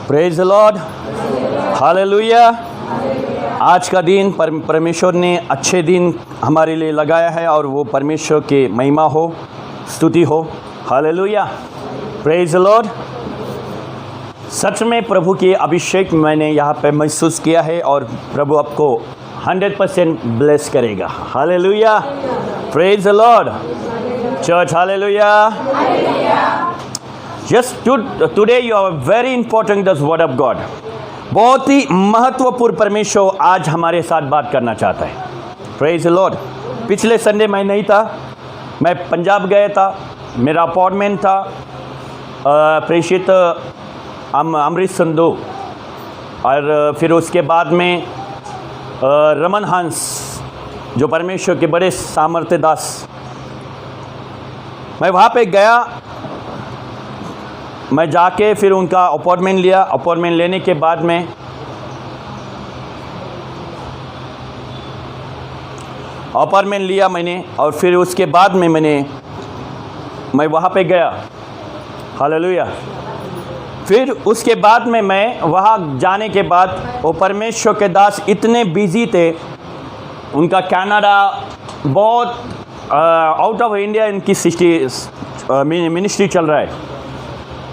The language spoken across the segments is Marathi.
Praise the Lord, hallelujah. आज का दिन परमेश्वर ने अच्छे दिन हमारे लिए लगाया है और वो परमेश्वर की महिमा हो, स्तुति हो। Hallelujah, praise the Lord. सच में प्रभु की अभिषेक मैंने यहाँ पे महसूस किया है और प्रभु आपको 100% ब्लेस करेगा। Hallelujah, praise the Lord church, hallelujah. Just today you are very important this word of God. बहुत ही महत्वपूर्ण परमेश्वर आज हमारे साथ बात करना चाहता है। Praise the Lord. पिछले संडे मैं नहीं था, मैं पंजाब गया था, मेरा अपॉइंटमेंट था प्रेषित अमृत संधू, और फिर उसके बाद में रमन हंस जो परमेश्वर के बड़े सामर्थ्य दास, मैं वहाँ पे गया। मैं जाके फिर उनका अपॉइंटमेंट लिया। अपॉइंटमेंट लेने के बाद में अपॉइंटमेंट लिया मैंने, और फिर उसके बाद में मैं वहाँ पे गया। हालेलुया। फिर उसके बाद में मैं वहाँ जाने के बाद वो परमेश्वर के दास इतने बिजी थे, उनका कनाडा बहुत आउट ऑफ इंडिया इनकी मिनिस्ट्री चल रहा है।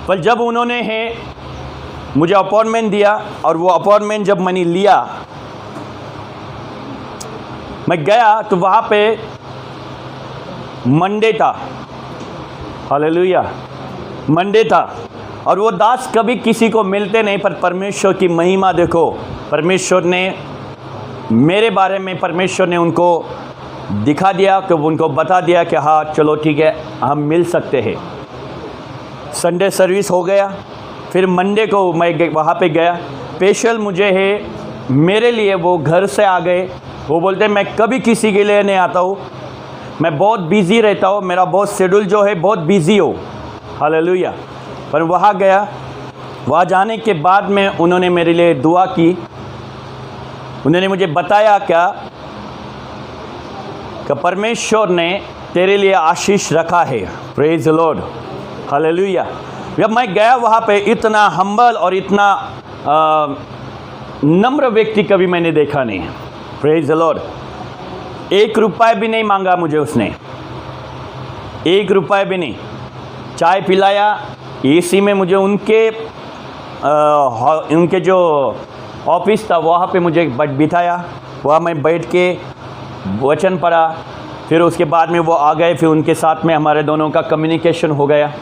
पर जब उन्होंने मुझे अपॉइंटमेंट दिया और वो अपॉइंटमेंट जब मैंने लिया, मैं गया तो वहाँ पे मंडे था। हालेलुया, मंडे था। और वो दास कभी किसी को मिलते नहीं, पर परमेश्वर की महिमा देखो। परमेश्वर ने मेरे बारे में परमेश्वर ने उनको दिखा दिया, कि उनको बता दिया कि हाँ चलो ठीक है, हम मिल सकते हैं। संडे सर्विस हो गया। फिर मंडे को मैं वहाँ पे गया। स्पेशल मुझे मेरे लिए वो घर से आ गए। वो बोलते मैं कभी किसी के लिए नहीं आता हूँ, मैं बहुत बिज़ी रहता हूँ, मेरा बहुत शेड्यूल जो है बहुत बिज़ी हो। हालेलुया। पर वहाँ गया, वहाँ जाने के बाद में उन्होंने मेरे लिए दुआ की। उन्होंने मुझे बताया क्या कि परमेश्वर ने तेरे लिए आशीष रखा है। Praise the Lord, hallelujah. जब मैं गया वहाँ पे, इतना हम्बल और इतना नम्र व्यक्ति कभी मैंने देखा नहीं। Praise the Lord. 1 रुपया भी नहीं मांगा मुझे उसने, 1 रुपया भी नहीं। चाय पिलाया, एसी में मुझे उनके जो ऑफिस था वहाँ पे मुझे बिठाया। वहाँ मैं बैठ के वचन पढ़ा। फिर उसके बाद में वो आ गए, फिर उनके साथ में हमारे दोनों का कम्युनिकेशन हो गया।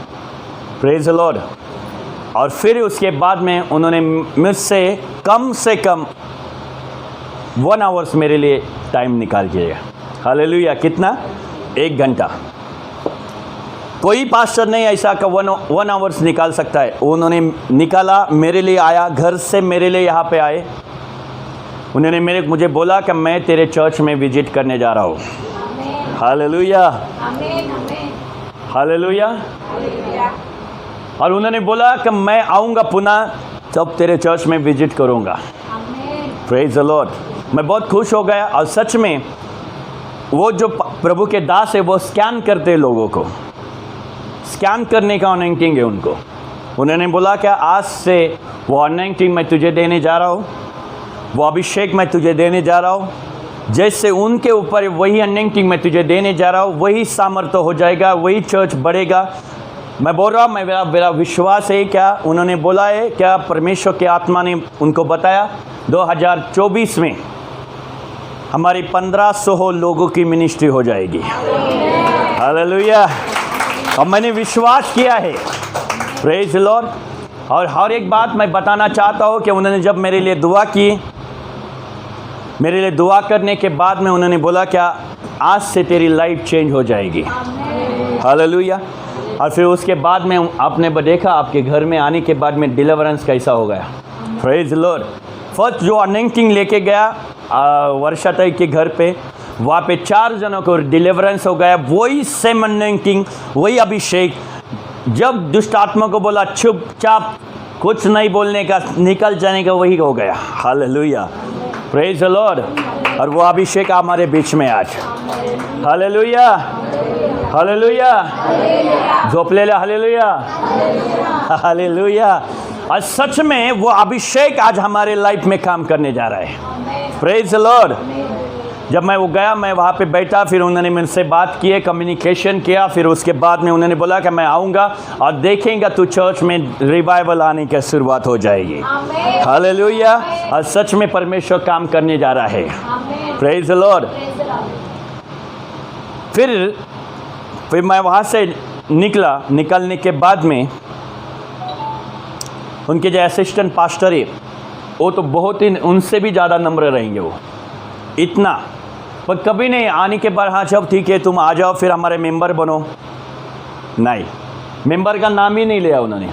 Praise the Lord. और फिर उसके बाद में उन्होंने मुझसे कम से कम 1 आवर्स मेरे लिए टाइम निकाल दिया। हालेलुया। कितना? 1 घंटा। कोई पास्टर नहीं ऐसा का 1 आवर्स निकाल सकता है। उन्होंने निकाला, मेरे लिए आया, घर से मेरे लिए यहाँ पे आए। उन्होंने मुझे बोला कि मैं तेरे चर्च में विजिट करने जा रहा हूँ। Hallelujah, hallelujah. और उन्होंने बोला कि मैं आऊँगा पुनः, तब तेरे चर्च में विजिट करूँगा। Praise the Lord. मैं बहुत खुश हो गया। और सच में वो जो प्रभु के दास है वो स्कैन करते लोगों को, स्कैन करने का अनॉइंटिंग है उनको। उन्होंने बोला कि आज से वो अनॉइंटिंग मैं तुझे देने जा रहा हूँ, वो अभिषेक मैं तुझे देने जा रहा हूँ। जैसे उनके ऊपर वही अनॉइंटिंग मैं तुझे देने जा रहा हूँ, वही सामर्थ्य हो जाएगा, वही चर्च बढ़ेगा। मैं बोल रहा हूँ, मेरा विश्वास है। क्या उन्होंने बोला है, क्या परमेश्वर की आत्मा ने उनको बताया 2024 में हमारी 1500 लोगों की मिनिस्ट्री हो जाएगी। हालेलुया। और मैंने विश्वास किया है। Praise the Lord. और हर एक बात मैं बताना चाहता हूँ कि उन्होंने जब मेरे लिए दुआ की, मेरे लिए दुआ करने के बाद में उन्होंने बोला क्या आज से तेरी लाइफ चेंज हो जाएगी। हालेलुया। और फिर उसके बाद में आपने देखा आपके घर में आने के बाद में डिलीवरेंस कैसा हो गया। Praise the Lord. फर्स्ट जो अनॉइंटिंग लेके गया वर्षा ताई के घर पे, वहाँ पे 4 जनों को डिलीवरेंस हो गया। वही सेम अनॉइंटिंग, वही अभिषेक। जब दुष्ट आत्मा को बोला चुपचाप कुछ नहीं बोलने का, निकल जाने का, वही हो गया। Hallelujah, praise the Lord. और वो अभिषेक हमारे बीच में आज। Hallelujah, hallelujah. झोपलेला हालेलुया, हालेलुया। और सच में वो अभिषेक आज हमारे लाइफ में काम करने जा रहा है। Praise the Lord. जब मैं वो गया, मैं वहाँ पे बैठा, फिर उन्होंने मुझसे बात की, कम्युनिकेशन किया, फिर उसके बाद में उन्होंने बोला कि मैं आऊँगा और देखेंगे तो चर्च में रिवाइवल आने की शुरुआत हो जाएगी। हालेलुया। और सच में परमेश्वर काम करने जा रहा है। Praise the Lord. फिर मैं वहाँ से निकलने के बाद में उनके जो असिस्टेंट पास्टर है वो तो बहुत ही, उनसे भी ज़्यादा नम्र रहेंगे वो, इतना। पर कभी नहीं आने के बाद हाँ जब ठीक है तुम आ जाओ फिर हमारे मेंबर बनो, नहीं, मेंबर का नाम ही नहीं लिया उन्होंने।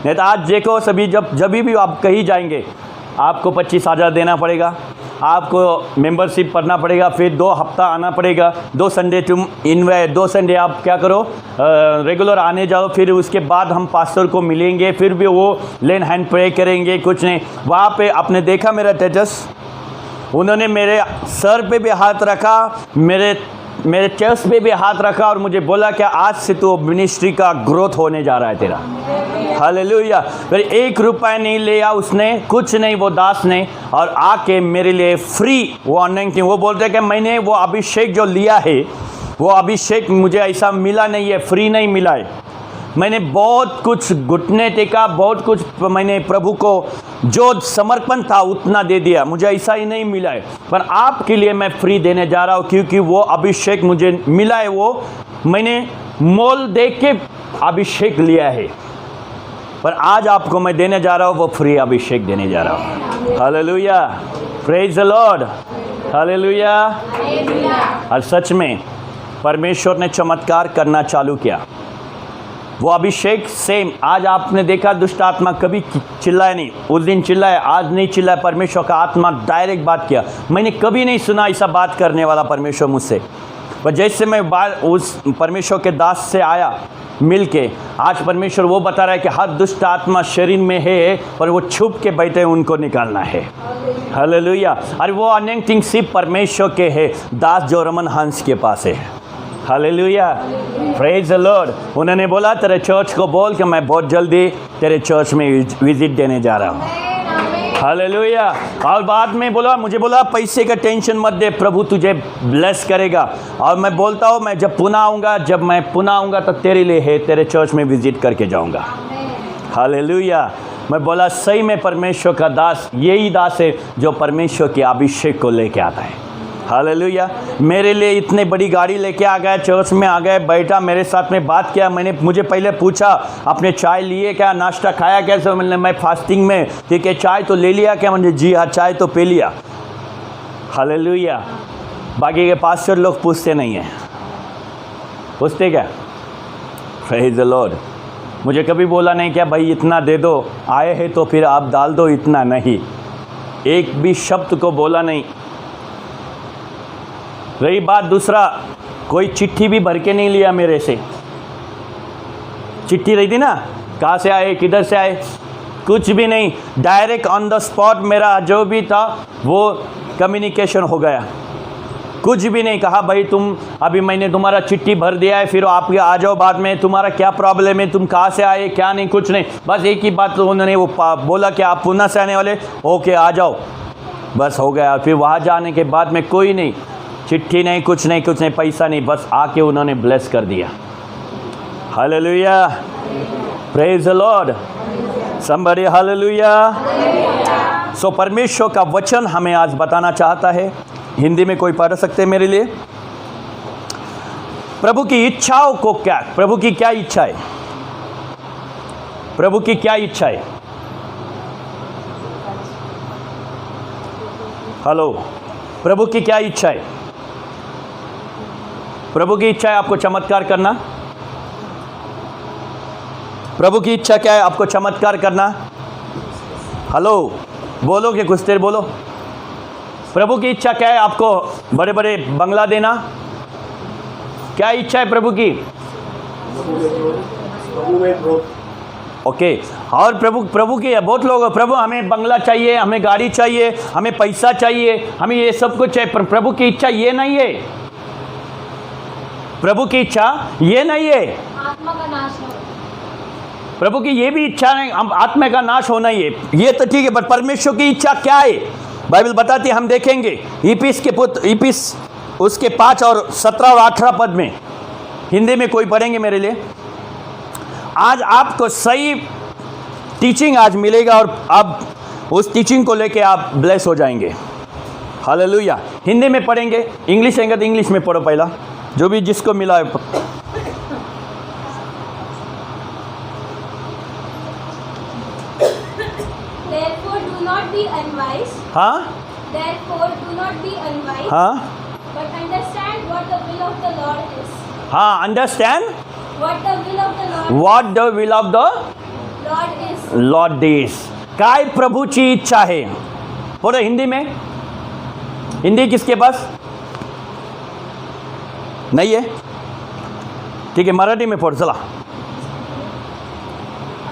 नहीं तो आज देखो सभी, जब भी आप कहीं जाएंगे आपको 25,000 देना पड़ेगा, आपको मेंबरशिप करना पड़ेगा, फिर 2 हफ्ता आना पड़ेगा, 2 संडे तुम 2 संडे आप क्या करो रेगुलर आने जाओ, फिर उसके बाद हम पास्टर को मिलेंगे, फिर भी वो लेन हैंड प्रे करेंगे, कुछ नहीं। वहाँ पे आपने देखा मेरा स्टेटस, उन्होंने मेरे सर पे भी हाथ रखा, मेरे चेस्ट पे भी हाथ रखा और मुझे बोला कि आज से तो मिनिस्ट्री का ग्रोथ होने जा रहा है तेरा। हालेलुया। फिर 1 रुपया नहीं लिया उसने, कुछ नहीं, वो दास ने, और आके मेरे लिए फ्री वो अनॉइंटिंग, वो बोलते कि मैंने वो अभिषेक जो लिया है वो अभिषेक मुझे ऐसा मिला नहीं है, फ्री नहीं मिला है। मैंने बहुत कुछ घुटने टेका, बहुत कुछ मैंने प्रभु को जो समर्पण था उतना दे दिया, मुझे ऐसा ही नहीं मिला है, पर आपके लिए मैं फ्री देने जा रहा हूँ, क्योंकि वो अभिषेक मुझे मिला है, वो मैंने मोल देख के अभिषेक लिया है, पर आज आपको मैं देने जा रहा हूँ वो फ्री अभिषेक देने जा रहा हूँ। Hallelujah. Praise the Lord. Hallelujah. और सच में परमेश्वर ने चमत्कार करना चालू किया। वो अभिषेक सेम, आज आपने देखा दुष्ट आत्मा कभी चिल्लाया नहीं, उस दिन चिल्लाया, आज नहीं चिल्लाया। परमेश्वर का आत्मा डायरेक्ट बात किया, मैंने कभी नहीं सुना ऐसा बात करने वाला परमेश्वर मुझसे। पर जैसे मैं उस परमेश्वर के दास से आया मिल के, आज परमेश्वर वो बता रहा है कि हर दुष्ट आत्मा शरीर में है, पर वो छुप के बैठे उनको निकालना है। हालेलुया। और वो अनॉइंटिंग सिर्फ परमेश्वर के है, दास जो रमन हंस के पास है। हालेलुया। Praise the Lord. उन्होंने बोला तेरे चर्च को बोल कि मैं बहुत जल्दी तेरे चर्च में विजिट देने जा रहा हूँ। हालेलुया। और बाद में मुझे बोला पैसे का टेंशन मत दे, प्रभु तुझे ब्लेस करेगा। और मैं बोलता हूँ मैं जब मैं पुनः आऊँगा तो तेरे लिए है, तेरे चर्च में विजिट करके जाऊँगा। हालेलुया। मैं बोला सही में परमेश्वर का दास यही दास है जो परमेश्वर के अभिषेक को लेके आता है। हालेलुया। मेरे लिए इतनी बड़ी गाड़ी लेके आ गया, चर्च में आ गए, बैठा, मेरे साथ में बात किया। मुझे पहले पूछा आपने चाय लिए क्या, नाश्ता खाया कैसे? मैं फास्टिंग में, ठीक है, चाय तो ले लिया क्या? मुझे जी हाँ चाय तो पी लिया। हालेलुया। बाकी के पास्टर लोग पूछते नहीं हैं, पूछते क्या? Praise the Lord. मुझे कभी बोला नहीं क्या भाई इतना दे दो, आए हैं तो फिर आप डाल दो, इतना नहीं, एक भी शब्द को बोला नहीं। रही बात दूसरा, कोई चिट्ठी भी भर के नहीं लिया मेरे से। चिट्ठी रही थी ना, कहाँ से आए, किधर से आए, कुछ भी नहीं, डायरेक्ट ऑन द स्पॉट मेरा जो भी था वो कम्युनिकेशन हो गया। कुछ भी नहीं कहा भाई तुम अभी मैंने तुम्हारा चिट्ठी भर दिया है, फिर आप आ जाओ बाद में, तुम्हारा क्या प्रॉब्लम है, तुम कहाँ से आए, क्या नहीं, कुछ नहीं। बस एक ही बात उन्होंने वो बोला कि आप पुणे से आने वाले, ओके आ जाओ, बस हो गया। फिर वहाँ जाने के बाद में कोई नहीं, चिट्ठी नहीं, कुछ नहीं, पैसा नहीं, बस आके उन्होंने ब्लेस कर दिया। Hallelujah. Praise the Lord. Somebody hallelujah. So परमेश्वर का वचन हमें आज बताना चाहता है। हिंदी में कोई पढ़ सकते हैं मेरे लिए? प्रभु की इच्छाओं को क्या, प्रभु की क्या इच्छा है, प्रभु की क्या इच्छा है? हेलो, प्रभु की क्या इच्छा है? प्रभु की इच्छा है आपको चमत्कार करना। प्रभु की इच्छा क्या है? आपको चमत्कार करना। हेलो, बोलो कि कुछ देर बोलो। प्रभु की इच्छा क्या है? आपको बड़े बड़े बंगला देना। क्या इच्छा है प्रभु की? ओके। और प्रभु की बहुत लोग, प्रभु हमें बंगला चाहिए, हमें गाड़ी चाहिए, हमें पैसा चाहिए, हमें ये सब कुछ चाहिए। पर प्रभु की इच्छा ये नहीं है। प्रभु की इच्छा ये नहीं है। आत्मा का नाश हो। प्रभु की ये भी इच्छा नहीं, हम आत्मा का नाश होना ही है, ये तो ठीक है, पर परमेश्वर की इच्छा क्या है बाइबल बताती है, हम देखेंगे इपिस के पुत्र इपिस उसके 5 और 17 और 18 पद में, हिंदी में कोई पढ़ेंगे मेरे लिए। आज आपको सही टीचिंग आज मिलेगा और आप उस टीचिंग को लेके आप ब्लेस हो जाएंगे। हालेलुया। हिंदी में पढ़ेंगे, इंग्लिश आएंगे तो इंग्लिश में पढ़ो पहला, जो भी जिसको मिला है। Therefore do not be unwise. हाँ Therefore do not be unwise. हाँ But understand what the will of the Lord is. हाँ, understand What the will of the Lord what the will of the Lord is. Lord is, काय प्रभूची इच्छा है। बोलो हिंदी में, हिंदी किसके पास नहीं है? ठीक है, मराठी में पढ़ चला।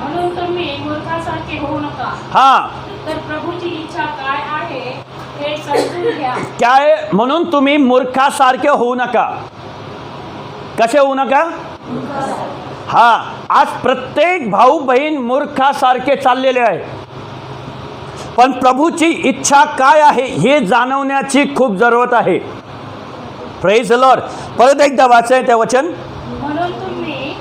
म्हणून तुम्ही मूर्खासारखे होऊ नका, हाँ, तर प्रभूची इच्छा काय आहे हे समजून घ्या. क्या आहे? म्हणून तुम्ही मूर्खासारखे होऊ नका. कसे होऊ नका? हा, आज प्रत्येक भाऊ बहीण मूर्खासारखे चाललेले आहे, पण प्रभूची इच्छा काय आहे हे जाणवण्याची खूप जरूरत आहे. Praise the Lord. परत एकदा वाचाय ते वचन. म्हणून तुम्ही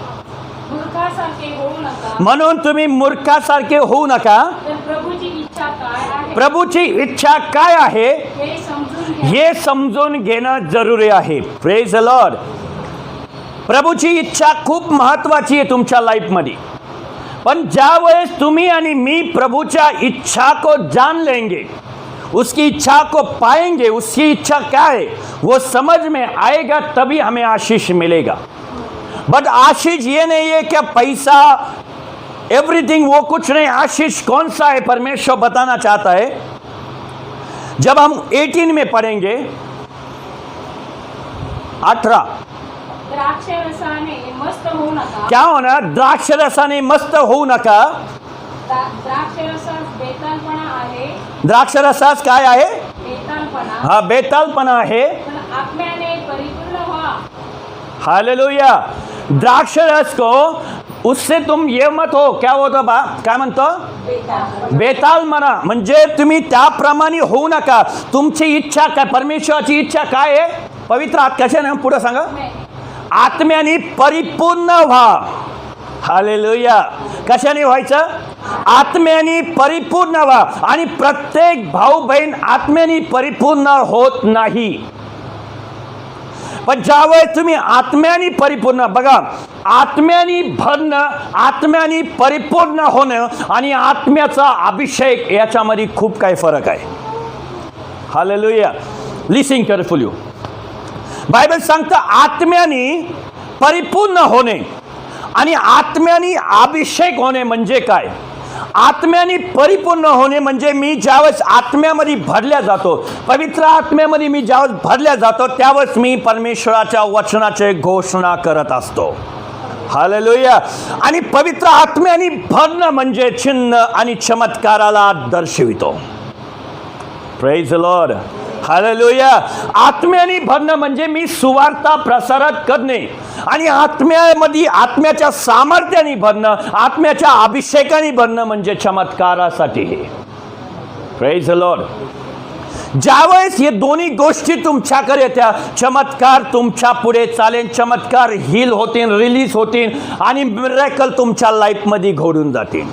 मूर्खासारखे होऊ नका, म्हणून तुम्ही मूर्खासारखे होऊ नका, तर प्रभूची इच्छा काय आहे प्रभूची इच्छा काय आहे हे समजून घ्या. हे समजून घेणं जरुरी आहे. Praise the Lord. प्रभूची इच्छा खूप महत्वाची आहे तुमच्या लाईफमध्ये, पण ज्या वेळेस तुम्ही आणि मी प्रभुच्या इच्छा को जान लेंगे, उसकी इच्छा को पाएंगे, उसकी इच्छा क्या है वो समझ में आएगा, तभी हमें आशीष मिलेगा. बट आशीष ये नहीं है कि पैसा एवरीथिंग, वो कुछ नहीं. आशीष कौन सा है परमेश्वर बताना चाहता है. जब हम 18 में पढ़ेंगे 18, द्राक्षरसाने मस्त होऊ नका. क्या होना? द्राक्षरसाने मस्त होऊ नका. द्राक्षरसास बेतालपणा आहे. द्राक्षरसास काय आहे? बेतालपणा. हा, बेतालपणा आहे. पण आत्म्याने परिपूर्ण व्हा. हालेलुया. द्राक्षरस को उससे तुम ये मत हो, क्या होतं बा, काय म्हणतो? बेताल म्हणा, म्हणजे तुम्ही त्याप्रमाणे होऊ नका. तुमची इच्छा काय? परमेश्वराची इच्छा काय आहे? पवित्र आत कशाने? पुढे सांगा. आत्म्याने परिपूर्ण व्हा. हालेलुया. कशाने व्हायचं? आत्म्याने परिपूर्ण व्हा. आणि प्रत्येक भाऊ बहीण आत्म्याने परिपूर्ण होत नाही, पण ज्यावेळेस तुम्ही आत्म्याने परिपूर्ण, बघा, आत्म्याने भरणं, आत्म्याने परिपूर्ण होणं आणि आत्म्याचा अभिषेक याच्यामध्ये खूप काही फरक आहे. हालेलुया. Listen carefully. बायबल सांगतं आत्म्याने परिपूर्ण होणे आणि आत्म्याने अभिषेक होणे म्हणजे काय? आत्म्याने परिपूर्ण होणे म्हणजे मी ज्यावेळेस आत्म्यामध्ये भरल्या जातो, पवित्र आत्म्यामध्ये मी ज्यावेळेस भरल्या जातो, त्यावेळेस मी परमेश्वराच्या वचनाची घोषणा करत असतो. हालेलुया. आणि पवित्र आत्म्याने भरणं म्हणजे चिन्ह आणि चमत्काराला दर्शवितो. Praise the Lord. हालेलुया. आत्म्याने भरणं म्हणजे मी सुवार्ता प्रसारित करणे आणि आत्म्यामध्ये आत्म्याच्या सामर्थ्याने भरणं, आत्म्याच्या अभिषेकाने भरणं म्हणजे चमत्कारासाठी हे. Praise the Lord. ज्यावेळेस हे दोन्ही गोष्टी तुमच्याकडे येत्या, चमत्कार तुमच्या पुढे चालेल, चमत्कार हील होतील, रिलीज होतील आणि मिरेकल तुमच्या लाईफमध्ये घडून जातील.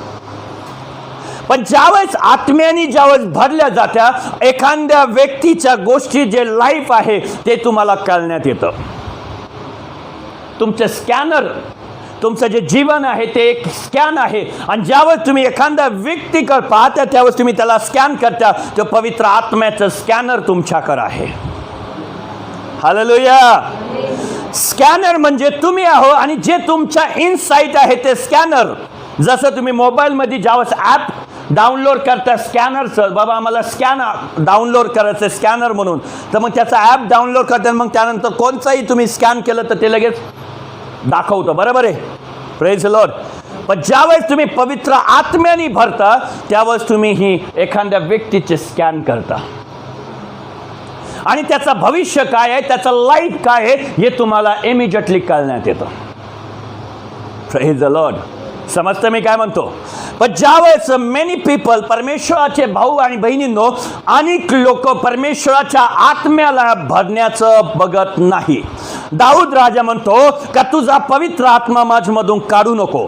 पण ज्यावेळेस आत्म्याने ज्यावेळेस भरल्या जात्या, एखाद्या व्यक्तीच्या गोष्टी जे लाईफ आहे ते तुम्हाला कळण्यात येतं. तुमचं स्कॅनर, तुमचं जे जीवन आहे ते एक स्कॅन आहे, आणि ज्यावेळेस तुम्ही एखाद्या व्यक्तीकडे पाहता त्यावेळेस तुम्ही त्याला स्कॅन करता, तो पवित्र आत्म्याचं स्कॅनर तुमच्याकडे आहे. हालेलुया. स्कॅनर म्हणजे तुम्ही आहो आणि जे तुमच्या इनसाइट आहे ते स्कॅनर. जसं तुम्ही मोबाईलमध्ये ज्यावेळेस ॲप डाउनलोड करता स्कॅनरचं, बाबा आम्हाला स्कॅन डाउनलोड करायचं स्कॅनर म्हणून, तर मग त्याचा ॲप डाउनलोड करता, मग त्यानंतर कोणताही तुम्ही स्कॅन केलं तर ते लगेच दाखवतं. बरोबर आहे. Praise the Lord. पण ज्यावेळेस तुम्ही पवित्र आत्म्याने भरता त्यावेळेस तुम्ही ही एखाद्या व्यक्तीचे स्कॅन करता आणि त्याचं भविष्य काय आहे, त्याचं लाईफ काय आहे हे तुम्हाला इमिजिएटली कळण्यात येतं. Praise the Lord. समजतं मी काय म्हणतो? पण ज्यावेळेस मेनी पीपल, परमेश्वराचे भाऊ आणि बहिणींनो, अनेक लोक परमेश्वराच्या आत्म्याला भरण्याचं बघत नाही. दाऊद राजा म्हणतो का तुझा पवित्र आत्मा माझ्यामधून काढू नको.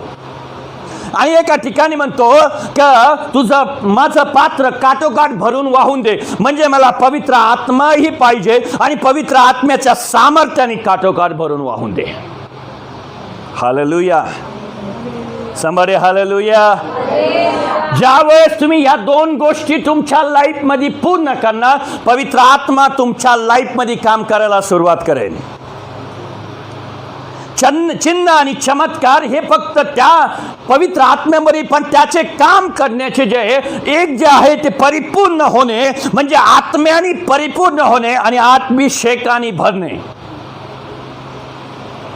आणि एका ठिकाणी म्हणतो का तुझं माझं पात्र काठोकाठ भरून वाहून दे. म्हणजे मला पवित्र आत्माही पाहिजे आणि पवित्र आत्म्याच्या सामर्थ्याने काठोकाठ भरून वाहून दे. हालेलुया. समोर हालेलुया. ज्यावेळेस तुम्ही या दोन गोष्टी तुमच्या लाईफ मध्ये पूर्ण करणार, पवित्र आत्मा तुमच्या लाईफ मध्ये काम करायला सुरुवात करेल. चिन्ह आणि चमत्कार हे फक्त त्या पवित्र आत्म्यामध्ये, पण त्याचे काम करण्याचे जे आहे ते परिपूर्ण होणे, म्हणजे आत्म्याने परिपूर्ण होणे आणि आत्मिषेकाने भरणे.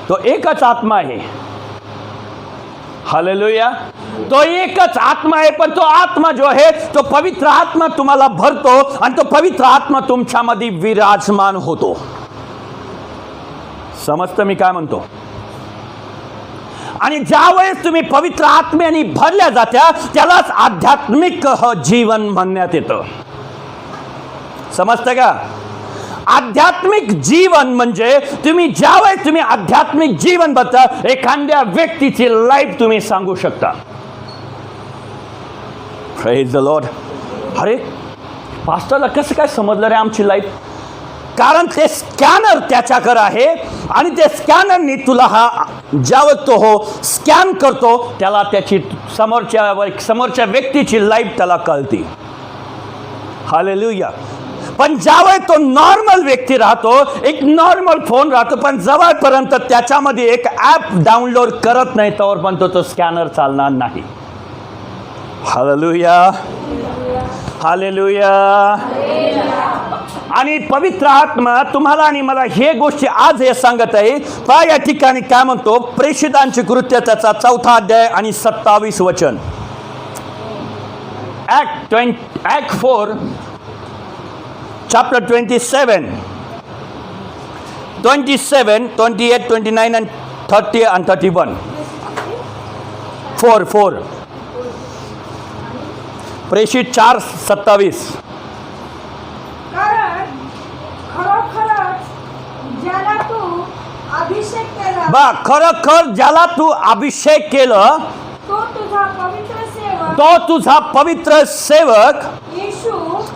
तो एकच आत्मा आहे. हालेलुया. तो एकच आत्मा आहे, पण तो आत्मा जो आहे तो पवित्र आत्मा तुम्हाला भरतो आणि तो पवित्र आत्मा तुमच्यामध्ये विराजमान होतो. समजतं मी काय म्हणतो? आणि ज्यावेळेस तुम्ही पवित्र आत्म्याने भरल्या जात्या त्यालाच आध्यात्मिक जीवन म्हणण्यात येतं. समजतं का? आध्यात्मिक जीवन म्हणजे तुम्ही ज्यावेळेस तुम्ही आध्यात्मिक जीवन बघता, एखाद्या व्यक्तीची लाईफ तुम्ही सांगू शकता. Praise the Lord. अरे पास्टरला कसं काय समजलं रे आमची लाईफ? कारण ते स्कॅनर त्याच्याकडे आहे आणि ते स्कॅनरनी तुला ज्यावेळेस तो स्कॅन करतो त्याला त्याची समोरच्या व्यक्तीची लाईफ त्याला कळते. हालेलुया. पण ज्यावेळेस तो नॉर्मल व्यक्ती राहतो, एक नॉर्मल फोन राहतो, पण जवळपर्यंत त्याच्यामध्ये एक ॲप डाउनलोड करत नाही तोपर्यंत तो स्कॅनर चालणार नाही. हालेलुया. हालेलुया. आणि पवित्र आत्मा तुम्हाला आणि मला हे गोष्टी आज हे सांगत आहे. पहा या ठिकाणी काय म्हणतो, प्रेषितांची कृत्य त्याचा 4 अध्याय आणि 27 वचन. Act 4 chapter 27, 28, 29 and 30 and 31. 4 प्रेषित 4:27. कारण खरोखरच ज्याला तू अभिषेक केला, खरोखर ज्याला तू अभिषेक केलं तो तुझा पवित्र सेवक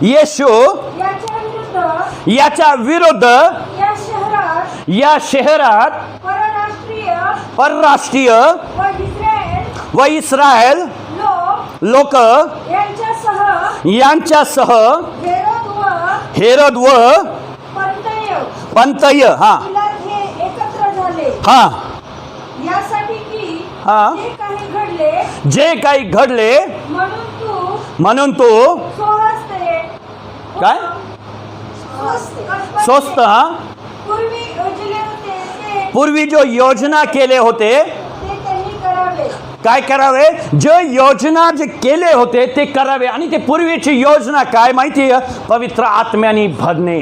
येशू याच्या विरुद्ध या शहरात परराष्ट्रीय व इस्रायल लोक यांच्यासह हेरोद व पंतय एकत्र झाले, यासाठी की जे काही घडले म्हणून तू काय स्वस्त पूर्वी जो योजना केले होते काय करावे, जे योजना जे केले होते ते करावे. आणि ते पूर्वीची योजना काय माहिती आहे? पवित्र आत्म्याने भरणे.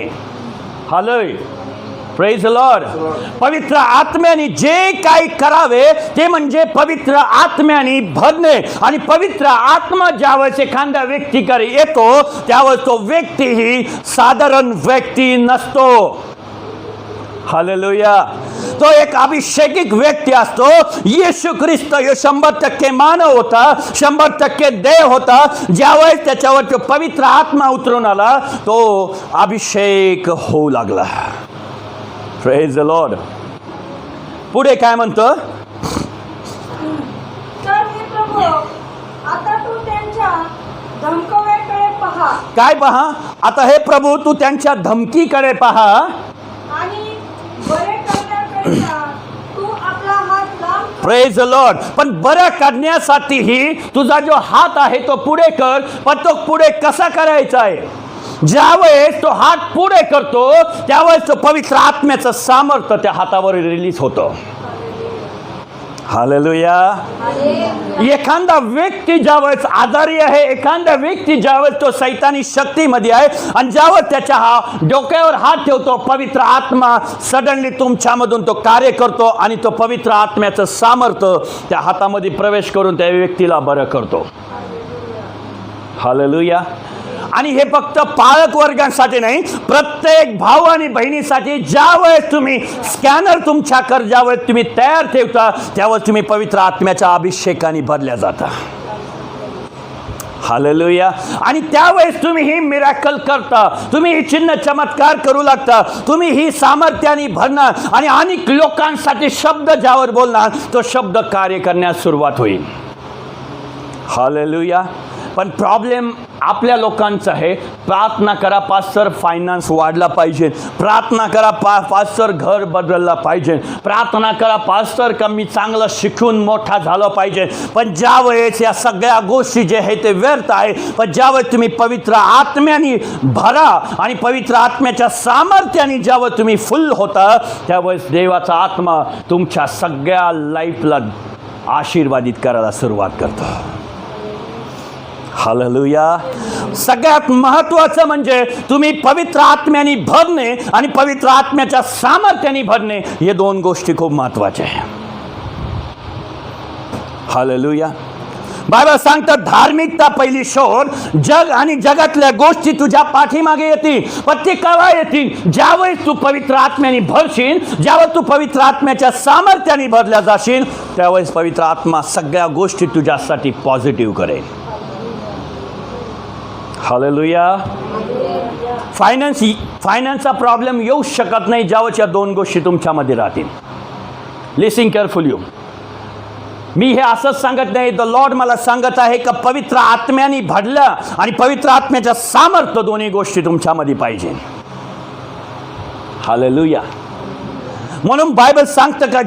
हालेलुया. Praise the Lord. पवित्र आत्म्याने जे काही करावे ते म्हणजे पवित्र आत्म्याने भरणे. आणि पवित्र आत्मा ज्यावेळेस एखाद्या व्यक्तीकडे येतो त्यावेळेस तो व्यक्ती ही साधारण व्यक्ती नसतो. हालेलुया. तो एक अभिषेकित व्यक्ती असतो. येशू ख्रिस्त हे 100% मानव होता, 100% देव होता. ज्यावेळेस त्याच्यावर तो पवित्र आत्मा उतरून आला तो अभिषेक होऊ लागला. Praise the Lord. पुढे काय म्हणतो? तर हे प्रभू, आता तू त्यांच्या धमकाव्याकडे पहा. काय पहा? आता हे प्रभू तू त्यांच्या धमकीकडे पहा आणि बरे करण्याकरिता तू आपला हात लांब कर. Praise the Lord. पण बरं करण्यासाठीही तुझा जो हात आहे तो पुढे कर. पण तो पुढे कसा करायचा आहे? ज्यावेळेस तो हात पुढे करतो त्यावेळेस तो पवित्र आत्म्याचं सामर्थ्य त्या हातावर रिलीज होतं. हालेलुया. एखादा व्यक्ती ज्यावेळेस आजारी आहे, एखादा व्यक्ती ज्यावेळेस तो सैतानी शक्तीमध्ये आहे आणि ज्यावेळेस त्याच्या डोक्यावर हात ठेवतो, पवित्र आत्मा सडनली तुमच्यामधून तो कार्य करतो आणि तो पवित्र आत्म्याचं सामर्थ्य त्या हातामध्ये प्रवेश करून त्या व्यक्तीला बरं करतो. हालेलुया. आणि हे फक्त पालक वर्गांसाठी नाही, प्रत्येक भाऊ आणि बहिणीसाठी ज्यावेळेस तुम्ही स्कॅनर तुमच्या ज्यावेळेस तुम्ही तयार ठेवता त्यावेळेस तुम्ही पवित्र आत्म्याच्या अभिषेकाने भरल्या जाता. हालेलुया. आणि त्यावेळेस तुम्ही ही मिरॅकल करता, तुम्ही ही चिन्ह चमत्कार करू लागता, तुम्ही ही सामर्थ्याने भरणार आणि अनेक लोकांसाठी शब्द ज्यावर बोलणार तो शब्द कार्य करण्यास सुरुवात होईल. हालेलुया. पण प्रॉब्लेम आपल्या लोकांचा आहे, प्रार्थना करा पास्टर फायनान्स वाढला पाहिजे, प्रार्थना करा पास्टर घर बदलला पाहिजे, प्रार्थना करा पास्टर का मी चांगलं शिकून मोठा झालं पाहिजे. पण ज्यावेळेस या सगळ्या गोष्टी जे आहे ते व्यर्थ आहे, पण ज्यावेळेस तुम्ही पवित्र आत्म्याने भरा आणि पवित्र आत्म्याच्या सामर्थ्याने ज्यावेळेस तुम्ही फुल होता त्यावेळेस देवाचा आत्मा तुमच्या सगळ्या लाईफला आशीर्वादित करायला सुरुवात करतो. हालेलुया. सगळ्यात महत्त्वाचं म्हणजे तुम्ही पवित्र आत्म्याने भरणे आणि पवित्र आत्म्याच्या सामर्थ्याने भरणे, हे दोन गोष्टी खूप महत्त्वाच्या आहे. हालेलुया. बायबल सांगतं धार्मिकता पहिली शोध, जग आणि जगातल्या गोष्टी तुझ्या पाठीमागे येतील. पण ते केव्हा येतील? ज्यावेळेस तू पवित्र आत्म्याने भरशील, ज्यावेळेस तू पवित्र आत्म्याच्या सामर्थ्याने भरल्या जाशील त्यावेळेस पवित्र आत्मा सगळ्या गोष्टी तुझ्यासाठी पॉझिटिव्ह करेल. हालेलुया. फायनान्सचा प्रॉब्लेम येऊ शकत नाही ज्यावेळेस या दोन गोष्टी तुमच्यामध्ये राहतील. लिसन केअरफुल यू. मी हे असंच सांगत नाही, द लॉर्ड मला सांगत आहे का पवित्र आत्म्याने भरलं आणि पवित्र आत्म्याच्या सामर्थ्य दोन्ही गोष्टी तुमच्यामध्ये पाहिजे. हालेलुया. म्हणून बायबल सांगतं का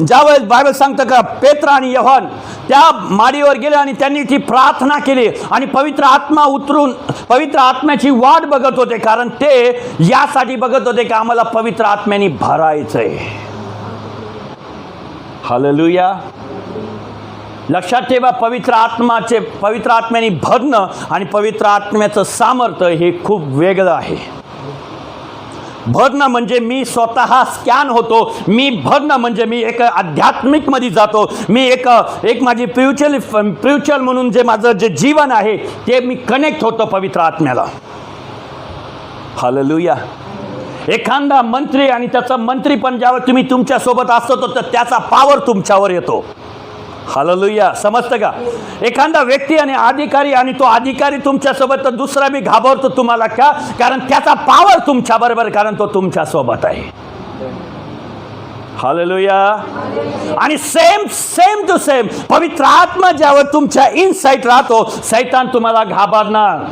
ज्यावेळेस बायबल सांगतं का पेत्र आणि योहान त्या माडीवर गेले आणि त्यांनी ती प्रार्थना केली आणि पवित्र आत्मा उतरून पवित्र आत्म्याची वाट बघत होते, कारण ते यासाठी बघत होते की आम्हाला पवित्र आत्म्याने भरायचंय. हालेलुया. लक्षात ठेवा, पवित्र आत्म्याने भरणं आणि पवित्र आत्म्याचं सामर्थ्य हे खूप वेगळं आहे. भरणं म्हणजे मी स्वतः स्कॅन होतो, मी भरणं म्हणजे मी एक आध्यात्मिक मध्ये जातो, मी एक माझी स्पिरिच्युअल म्हणून जे माझं जे जीवन आहे ते मी कनेक्ट होतो पवित्र आत्म्याला. हालेलुया. एखादा मंत्री आणि त्याचा मंत्री पण ज्यावर तुम्ही तुमच्यासोबत असतो तर त्याचा पॉवर तुमच्यावर येतो. हालेलुया. समजतं का? एखादा व्यक्ती आणि अधिकारी आणि तो अधिकारी तुमच्यासोबत तर दुसरा मी घाबरतो तुम्हाला का? कारण त्याचा पॉवर तुमच्या बरोबर, कारण तो तुमच्या सोबत आहे. हालेलुया. आणि सेम टू सेम पवित्र आत्मा ज्यावर तुमच्या इनसाइट राहतो सैतान तुम्हाला घाबरणार.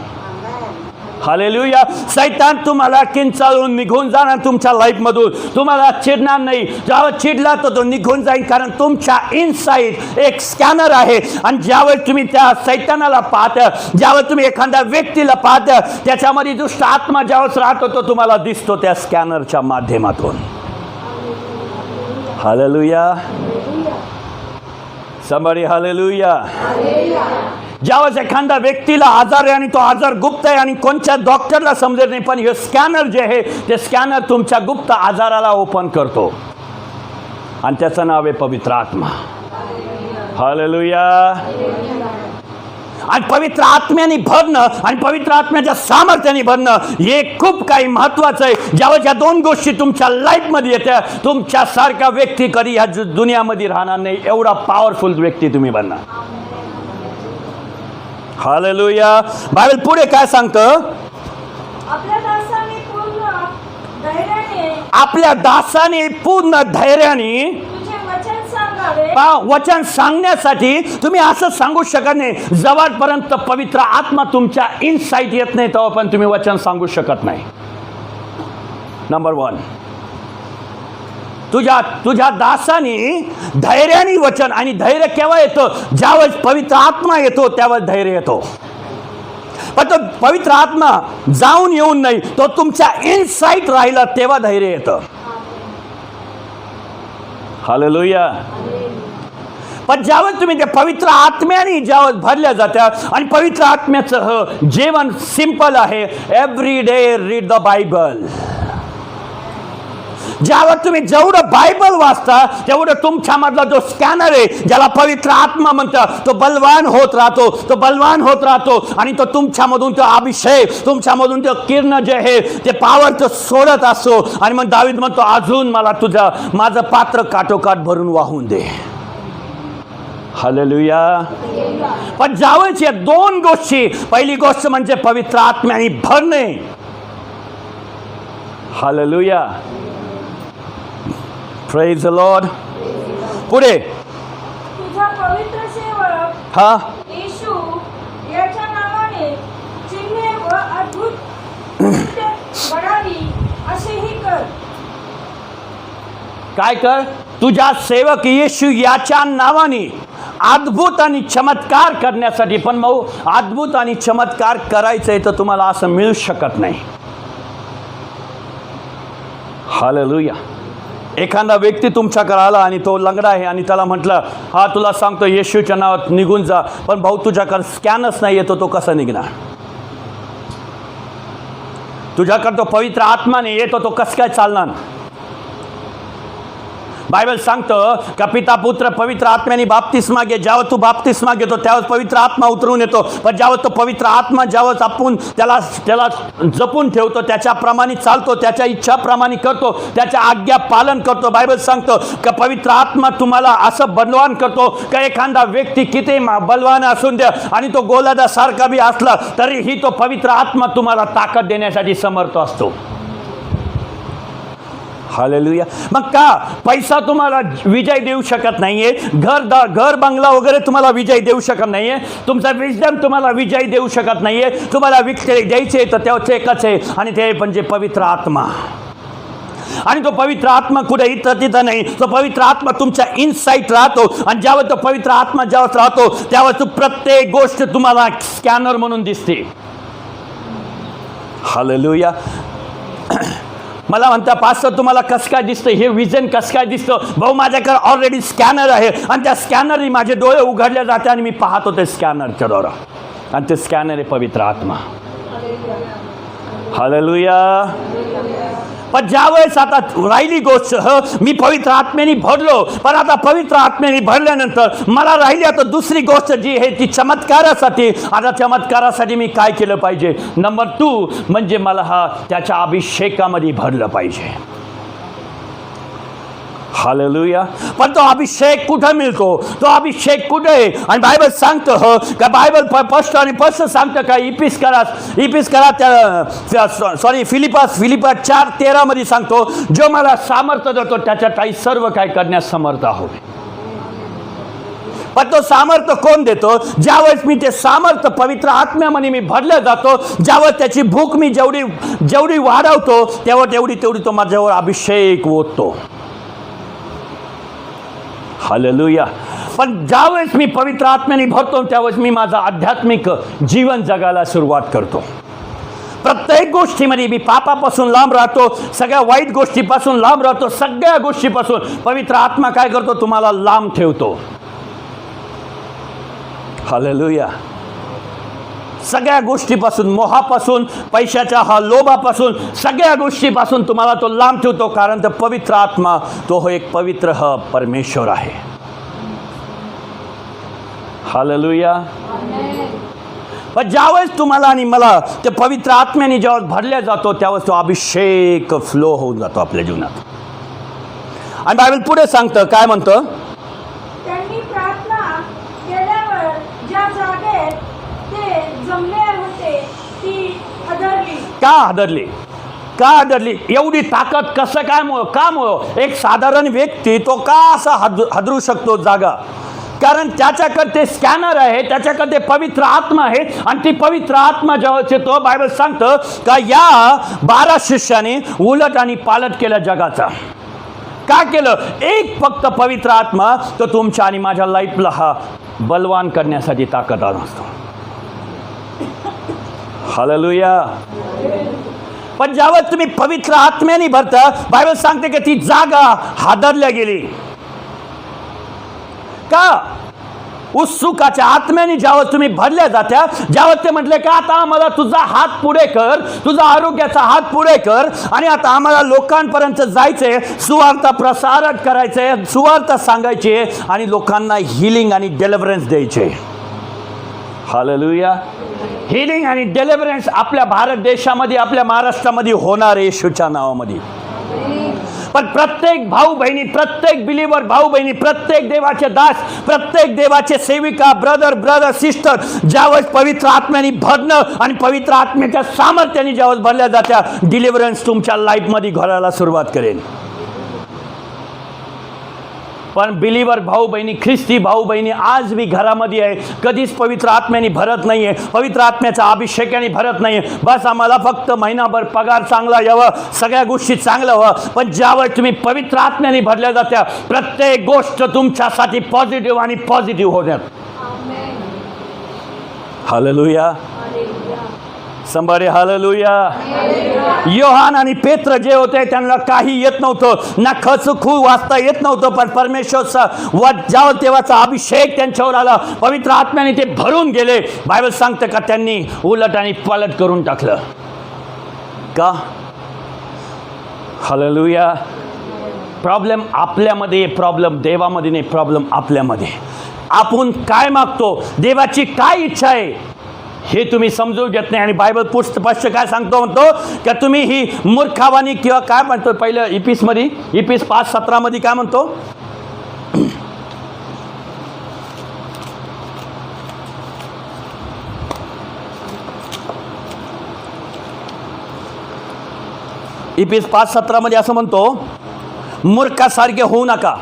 हालेलुया. सैतान तुम्हाला किंचाळून निघून जाणार तुमच्या लाईफमधून, तुम्हाला चिडणार नाही. जेव्हा चिडला तर तो निघून जाईल, कारण तुमच्या इनसाइड एक स्कॅनर आहे. आणि ज्यावेळेस तुम्ही त्या सैतानाला पाहता, ज्यावेळेस तुम्ही एखाद्या व्यक्तीला पाहता, त्याच्यामध्ये दुष्ट आत्मा ज्यावेळेस राहतो तो तुम्हाला दिसतो त्या स्कॅनरच्या माध्यमातून. हालेलुया. somebody hallelujah. ज्यावेळेस एखाद्या व्यक्तीला आजार आहे आणि तो आजार गुप्त आहे आणि कोणत्या डॉक्टरला समजत नाही, पण हे स्कॅनर जे आहे ते स्कॅनर तुमच्या गुप्त आजाराला ओपन करतो आणि त्याचं नाव आहे पवित्र आत्मा. हालेलुया. आणि पवित्र आत्म्याने भरणं आणि पवित्र आत्म्याच्या सामर्थ्याने भरणं हे खूप काही महत्त्वाचं आहे. ज्यावेळेस या दोन गोष्टी तुमच्या लाईफमध्ये येत्या, तुमच्यासारखा व्यक्ती कधी ह्या दुनियामध्ये राहणार नाही. एवढा पॉवरफुल व्यक्ती तुम्ही बनणार. हालेलुया. बायबल पुढे काय सांगतं? आपल्या दासाने पूर्ण धैर्याने वचन सांगण्यासाठी तुम्ही असं सांगू शकत नाही. जवळपर्यंत पवित्र आत्मा तुमच्या इनसाइट येत नाही तेव्हा पण तुम्ही वचन सांगू शकत नाही. नंबर 1, तुझ्या दासाने धैर्याने वचन. आणि धैर्य केव्हा येतं? ज्यावेळेस पवित्र आत्मा येतो त्यावेळेस धैर्य येतो. पण तो पवित्र आत्मा जाऊन येऊन नाही, तो तुमच्या इनसाइट राहिला तेव्हा धैर्य येतं. हालेलुया. पण ज्यावेळेस तुम्ही ते पवित्र आत्म्याने ज्यावेळेस भरल्या जात्या आणि पवित्र आत्म्याचं जेवण सिंपल आहे. Every day read the Bible. ज्यावेळेस तुम्ही जेवढं बायबल वाचता तेवढं तुमच्यामधला जो स्कॅनर आहे, ज्याला पवित्र आत्मा म्हणतात, तो बलवान होत राहतो, तो बलवान होत राहतो. आणि तो तुमच्यामधून तो अभिषेक, तुमच्यामधून तो किरण जे आहे ते पावर तो सोडत असतो. आणि मग दावीद म्हणतो, अजून मला माझं पात्र काठोकाठ भरून वाहून दे. हालेलुया. पण ज्यावेळेस या दोन गोष्टी, पहिली गोष्ट म्हणजे पवित्र आत्म्याने भरणे. हालेलुया. Praise the Lord. पुढे तुझा पवित्र सेवक हा येशू याच्या नावाने चिन्हे व अद्भुत कृत्ये घडावी असेही कर. काय कर? तुझ्या सेवक येशू याच्या नावाने अद्भुत आणि चमत्कार करण्यासाठी. पण मग अद्भुत आणि चमत्कार करायचंय तर तुम्हाला असं मिळू शकत नाही. हालेलुया. एखादा व्यक्ती तुमच्याकडे आला आणि तो लंगडा आहे आणि त्याला म्हटलं, हा तुला सांगतो येशूच्या नावात निघून जा. पण भाऊ तुझ्याकडे स्कॅनच नाही येतो, तो कसा निघणार? तुझ्याकडे तो पवित्र आत्माने येतो, तो कसं काय चालणार? बायबल सांगतं का पिता पुत्र पवित्र आत्म्याने बाप्तिस्मा घे. ज्यावेळेस तू बाप्तिस्मा घेतो त्यावेळेस पवित्र आत्मा उतरून येतो. पण ज्यावेळेस तो पवित्र आत्मा ज्यावेळेस आपण त्याला जपून ठेवतो, त्याच्याप्रमाणे चालतो, त्याच्या इच्छाप्रमाणे करतो, त्याच्या आज्ञा पालन करतो. बायबल सांगतो का पवित्र आत्मा तुम्हाला असं बलवान करतो का एखादा व्यक्ती किती बलवान असून द्या आणि तो गोलादासारखा बी असला तरीही तो पवित्र आत्मा तुम्हाला ताकद देण्यासाठी समर्थ असतो. हालेलुया. मग का पैसा तुम्हाला विजय देऊ शकत नाहीये, घर बंगला वगैरे तुम्हाला विजय देऊ शकत नाहीये, तुमचा विजडम तुम्हाला विजय देऊ शकत नाहीये. तुम्हाला विजय द्यायचे तर त्याचं एकच आहे आणि ते म्हणजे पवित्र आत्मा. आणि तो पवित्र आत्मा कुठे इथं तिथं नाही, तो पवित्र आत्मा तुमच्या इनसाइट राहतो. आणि ज्यावेळेस तो पवित्र आत्मा ज्यावेळेस राहतो त्यावेळेस तो प्रत्येक गोष्ट तुम्हाला स्कॅनर म्हणून दिसते. हालेलुया. मला म्हणता पास्टर तुम्हाला कसं काय दिसतं, हे विजन कसं काय दिसतं? भाऊ माझ्याकडे ऑलरेडी स्कॅनर आहे आणि त्या स्कॅनरने माझे डोळे उघडले जाते आणि मी पाहतो ते स्कॅनरच्या द्वारा. आणि ते स्कॅनर आहे पवित्र आत्मा. हालेलुया. पण ज्यावेळेस आता राहिली गोष्ट, मी पवित्र आत्म्याने भरलो, पण आता पवित्र आत्म्याने भरल्यानंतर मला राहिली आता दुसरी गोष्ट जी आहे ती चमत्कारासाठी. आता चमत्कारासाठी मी काय केलं पाहिजे? नंबर 2 म्हणजे मला त्याच्या अभिषेकामध्ये भरलं पाहिजे. हालेलुया. पण तो अभिषेक कुठं मिळतो? तो अभिषेक कुठे आहे? आणि बायबल सांगतं का, बायबल स्पष्ट सांगतं का, फिलिपास 4:13 मध्ये सांगतो, जो मला सामर्थ्य देतो त्याच्या काही सर्व काय करण्यास समर्थ आहोत. पण तो सामर्थ्य कोण देतो? ज्यावेळेस मी ते सामर्थ्य पवित्र आत्म्यामध्ये मी भरलं जातो, ज्यावेळेस त्याची भूक मी जेवढी वाढवतो तेवढी तो माझ्यावर अभिषेक ओततो. हालेलुया. पण ज्यावेळेस मी पवित्र आत्म्याने भरतो त्यावेळेस मी माझं आध्यात्मिक जीवन जगायला सुरुवात करतो. प्रत्येक गोष्टीमध्ये मी पापापासून लांब राहतो, सगळ्या वाईट गोष्टीपासून लांब राहतो, सगळ्या गोष्टीपासून पवित्र आत्मा काय करतो? तुम्हाला लांब ठेवतो. हालेलुया. सगळ्या गोष्टीपासून, मोहापासून, पैशाच्या लोभापासून, सगळ्या गोष्टीपासून तुम्हाला तो लांब ठेवतो. कारण तो पवित्र आत्मा तो एक पवित्र परमेश्वर आहे. हालेलुया. पण ज्यावेळेस तुम्हाला आणि मला ते पवित्र आत्म्याने ज्यावेळेस भरल्या जातो त्यावेळेस तो अभिषेक फ्लो होऊन जातो आपल्या जीवनात. आणि बायबल पुढे सांगतं, काय म्हणतं? त्यांनी प्रार्थना केल्यावर ज्या जागेत ते जमले होते ती हादरली. का हादरली? एवढी ताकद कसं काय कामुळं? एक साधारण व्यक्ती तो का असा हादरू शकतो जागा? कारण त्याच्याकडे ते स्कॅनर आहे, त्याच्याकडे पवित्र आत्मा आहे. आणि ती पवित्र आत्मा जेव्हा येतो, बायबल सांगतं का या 12 शिष्याने उलट आणि पालट केलं जगाचा. का केलं? एक फक्त पवित्र आत्मा तो तुमच्या आणि माझ्या लाईफला बलवान करण्यासाठी ताकदवान असतो. हालेलुया. पण ज्यावेळेस तुम्ही पवित्र आत्म्याने भरता, बायबल सांगते की ती जागा हादरल्या गेली. का? उत्सुकाच्या आत्म्याने ज्यावेळेस तुम्ही भरल्या जात्या, ज्यावेळेस ते म्हटले का आता आम्हाला तुझा हात पुढे कर, तुझा आरोग्याचा हात पुढे कर, आणि आता आम्हाला लोकांपर्यंत जायचंय, सुवार्थ प्रसारण करायचंय, सुवार्थ सांगायचे आणि लोकांना हिलिंग आणि डिलिव्हरन्स द्यायचे. हालेलुया. हिलिंग आणि डिलिव्हरन्स आपल्या भारत देशामध्ये, आपल्या महाराष्ट्रामध्ये होणार आहे येशूच्या नावामध्ये. पण प्रत्येक भाऊ बहिणी, प्रत्येक बिलीवर भाऊ बहिणी, प्रत्येक देवाचे दास, प्रत्येक देवाचे सेविका, ब्रदर सिस्टर, ज्यावेळेस पवित्र आत्म्याने भरणं आणि पवित्र आत्म्याच्या सामर्थ्याने ज्यावेळेस भरल्या जात्या, डिलिव्हरन्स तुमच्या लाईफमध्ये घडायला सुरुवात करेल. पण बिलीवर भाऊ बहिणी, ख्रिस्ती भाऊ बहिणी आज भी घरामध्ये आहे, कधीच पवित्र आत्म्याने भरत नाहीये, पवित्र आत्म्याच्या अभिषेकाने भरत नाहीये. बस आम्हाला फक्त महिनाभर पगार चांगला यावं, सगळ्या गोष्टी चांगलं व्हावं. पण ज्यावेळेस तुम्ही पवित्र आत्म्याने भरल्या जात्या, प्रत्येक गोष्ट तुमच्यासाठी पॉझिटिव्ह आणि पॉझिटिव्ह होण्यात. हालेलुया. संभारे हालेलुया. योहान आणि पेत्र जे होते त्यांना काही येत नव्हतं, ना खचखू वाचता येत नव्हतं, पण परमेश्वरचा ज्यावर देवाचा अभिषेक त्यांच्यावर आला, पवित्र आत्म्याने ते भरून गेले. बायबल सांगतं का त्यांनी उलट आणि पालट करून टाकलं. का? हालेलुया. प्रॉब्लेम आपल्यामध्ये, प्रॉब्लेम देवामध्ये नाही, प्रॉब्लेम आपल्यामध्ये. आपण काय मागतो, देवाची काय इच्छा आहे हे तुम्ही समजून घेत नाही. आणि बायबल पुस्तक काय सांगतो, म्हणतो की तुम्ही ही मूर्खावानी, किंवा काय म्हणतो पहिलं इपिसमध्ये, इपिस 5:17 काय म्हणतो, इपिस 5:17 असं म्हणतो, मूर्खासारखे होऊ नका.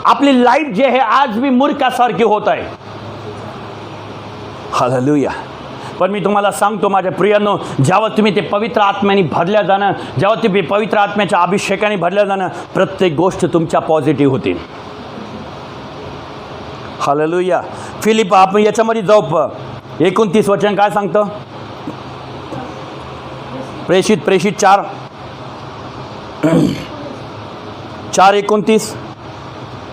आपली लाईफ जे आहे आज भी मूर्खासारखी होत आहे. हालेलुया. पण मी तुम्हाला सांगतो माझ्या प्रियांनो, जेव्हा तुम्ही ते पवित्र आत्म्याने भरल्या जाणं, जेव्हा तुम्ही पवित्र आत्म्याच्या अभिषेकाने भरल्या जाणं, प्रत्येक गोष्ट तुमच्या पॉझिटिव्ह होतील. हालेलुया. फिलिप, आपण याच्यामध्ये जाऊ, 29 वचन काय सांगतं, प्रेषित 4:29.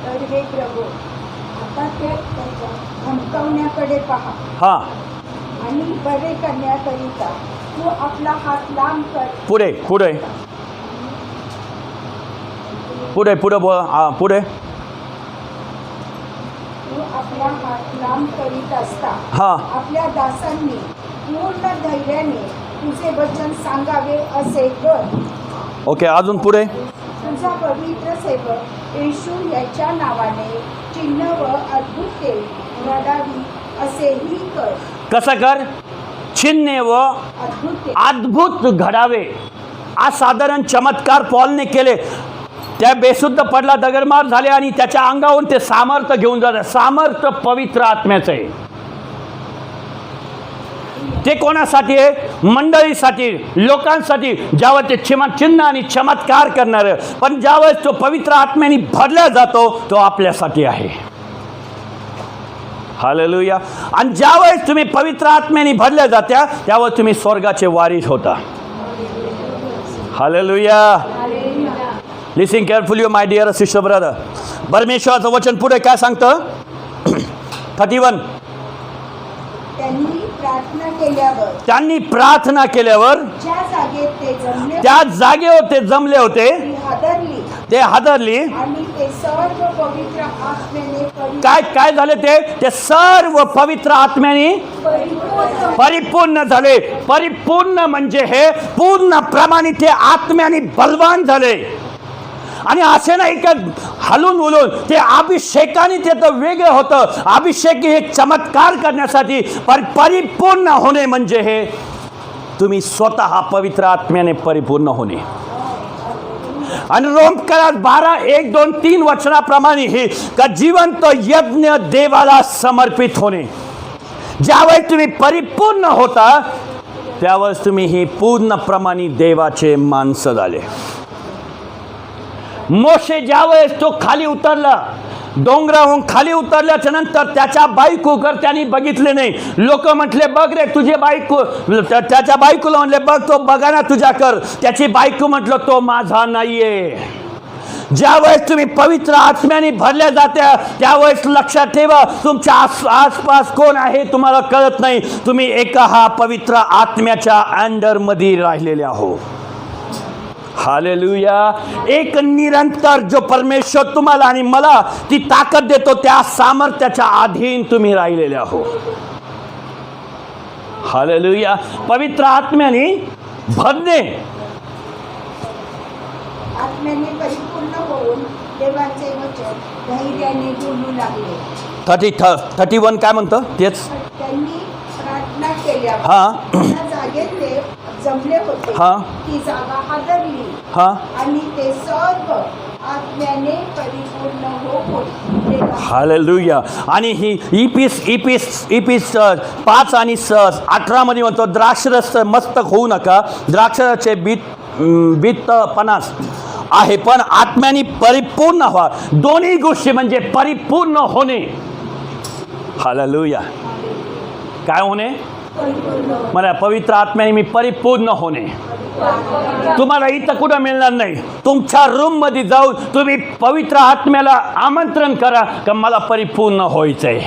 तर हे प्रभू, आता ते धमकावण्याकडे पहा, हां, आणि बरे करण्याकरिता तू आपला हात लांब कर. पुढे पुढे पुढे पुढे पुढे. तू आपला हात लांब करीत असता हां, आपल्या दासांनी पूर्ण धैर्याने तुझे वचन सांगावे असे कर. ओके, अजून पुढे. तुझा पवित्र सेवक येशू याच्या नावाने चिन्ह व अद्भुते घडावी असेही कर. कसं कर? चिन्ह व अद्भुते अद्भुत घडावे. आज साधारण चमत्कार पॉलने केले. त्या बेशुद्ध पडला, दगडमार झाले, आणि त्याच्या अंगावरून ते सामर्थ्य घेऊन जातात. सामर्थ्य पवित्र आत्म्याचं आहे. ते कोणासाठी आहे? मंडळीसाठी, लोकांसाठी. ज्यावेळेस ते चिन्ह आणि चमत्कार करणार, पण ज्यावेळेस तो पवित्र आत्म्याने भरला जातो तो आपल्यासाठी आहे. हालेलुया. आणि ज्यावेळेस तुम्ही पवित्र आत्म्याने भरल्या जात्या, त्यावेळेस तुम्ही स्वर्गाचे वारीस होता. Hallelujah. Listen carefully my dear sister brother. परमेश्वराचं वचन पुढे काय सांगतं? 31. त्यांनी प्रार्थना केल्यावर त्या जागेवर ते जमले होते, ते हादरली. काय झाले? ते सर्व पवित्र आत्म्याने परिपूर्ण झाले. परिपूर्ण म्हणजे हे पूर्ण प्रमाणे ते आत्म्याने बलवान झाले. आणि असे नाही का हलून उलून, ते अभिषेकाने ते तर वेगळं होतं. अभिषेक हे चमत्कार करण्यासाठी, पण परिपूर्ण होणे म्हणजे हे तुम्ही स्वतः पवित्र आत्म्याने परिपूर्ण होणे. आणि रोमकरात 12:1-2-3 वचनाप्रमाणे हे का जिवंत यज्ञ देवाला समर्पित होणे. ज्यावेळेस तुम्ही परिपूर्ण होता, त्यावेळेस तुम्ही हे पूर्णप्रमाणे देवाचे माणसं झाले. मोशे ज्यावेळेस तो खाली उतरला, डोंगरावरून खाली उतरल्याच्या नंतर त्याच्या बायकोकर त्यांनी बघितले नाही. लोक म्हटले, बघ रे तुझे बायको, त्याच्या बायकोला म्हटले, बघ तो बघा ना तुझ्याकर. त्याची बायको म्हटलं, तो माझा नाहीये. ज्यावेळेस तुम्ही पवित्र आत्म्याने भरल्या जात्या त्यावेळेस लक्षात ठेवा, तुमच्या आसपास कोण आहे तुम्हाला कळत नाही. तुम्ही एका हा पवित्र आत्म्याच्या अंडरमध्ये राहिलेले आहो. हालेलुया. एक निरंतर जो परमेश्वर तुम्हाला आणि मला ती ताकद देतो त्या सामर्थ्याच्या अधीन तुम्ही राहिलेले आहो. हालेलुया. पवित्र आत्म्याने भरणे, आत्म्याने परिपूर्ण होऊन देवाचे वचन धैर्याने बोलू लागले. 31 काय म्हणतं तेच. त्यांनी प्रार्थना केल्यावर हा. ज्या जागेत ते जमले होते हा. ती जागा हादरली हा. आणि ते सर्व आत्म्याने परिपूर्ण होत. हालेलुया. आणि ही इपिस 5 आणि 18 मध्ये म्हणतो, द्राक्षरस मस्तक होऊ नका, द्राक्षाचे बीत पणास आहे, पण आत्म्याने परिपूर्ण व्हा. दोन्ही गोष्टी म्हणजे परिपूर्ण होणे. हालेलुया. काय होणे? मला पवित्र आत्म्याने मी परिपूर्ण होणे. तुम्हाला इथं कुठं मिळणार नाही. तुमच्या रूम मध्ये जाऊन तुम्ही पवित्र आत्म्याला आमंत्रण करा का मला परिपूर्ण व्हायचंय.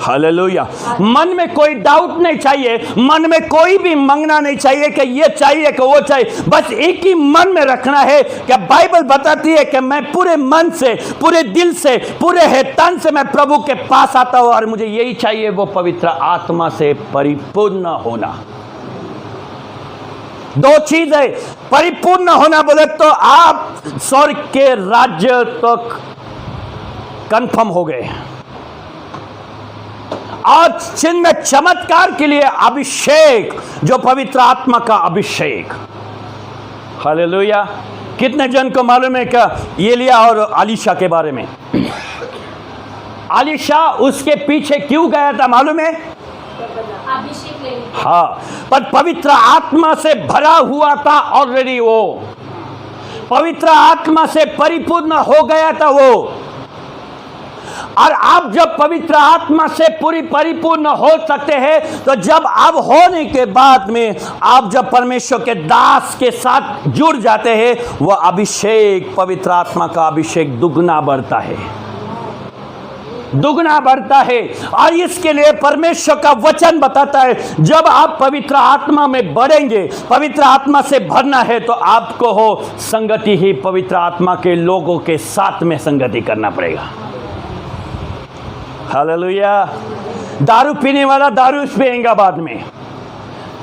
हालेलुया. मन में कोई डाउट नहीं चाहिए, मन में कोई भी मांगना नहीं चाहिए कि ये चाहिए कि वो चाहिए. बस एक ही मन में रखना है कि बाइबल बताती है कि मैं पूरे मन से, पूरे दिल से, पूरे है तन से मैं प्रभु के पास आता हूँ और मुझे यही चाहिए, वो पवित्र आत्मा से परिपूर्ण होना. दो चीज है. परिपूर्ण होना बोले तो आप स्वर्ग के राज्य तक कंफर्म हो गए. और चिन्ह चमत्कार के लिए अभिषेक, जो पवित्र आत्मा का अभिषेक. हालेलुया. कितने जन को मालूम है क्या एलिया और अलीशा के बारे में? अलीशा उसके पीछे क्यों गया था मालूम है? अभिषेक लेने. हाँ, पर पवित्र आत्मा से भरा हुआ था ऑलरेडी. वो पवित्र आत्मा से परिपूर्ण हो गया था वो. और आप जब पवित्र आत्मा से पूरी परिपूर्ण हो सकते हैं तो जब आप होने के बाद में आप जब परमेश्वर के दास के साथ जुड़ जाते हैं, वह अभिषेक, पवित्र आत्मा का अभिषेक दुगना बढ़ता है, दुगना बढ़ता है. और इसके लिए परमेश्वर का वचन बताता है जब आप पवित्र आत्मा में बढ़ेंगे, पवित्र आत्मा से भरना है तो आपको हो संगति ही पवित्र आत्मा के लोगों के साथ में संगति करना पड़ेगा. हालेलुया. दारू पीने वाला दारू पिएगा बाद में,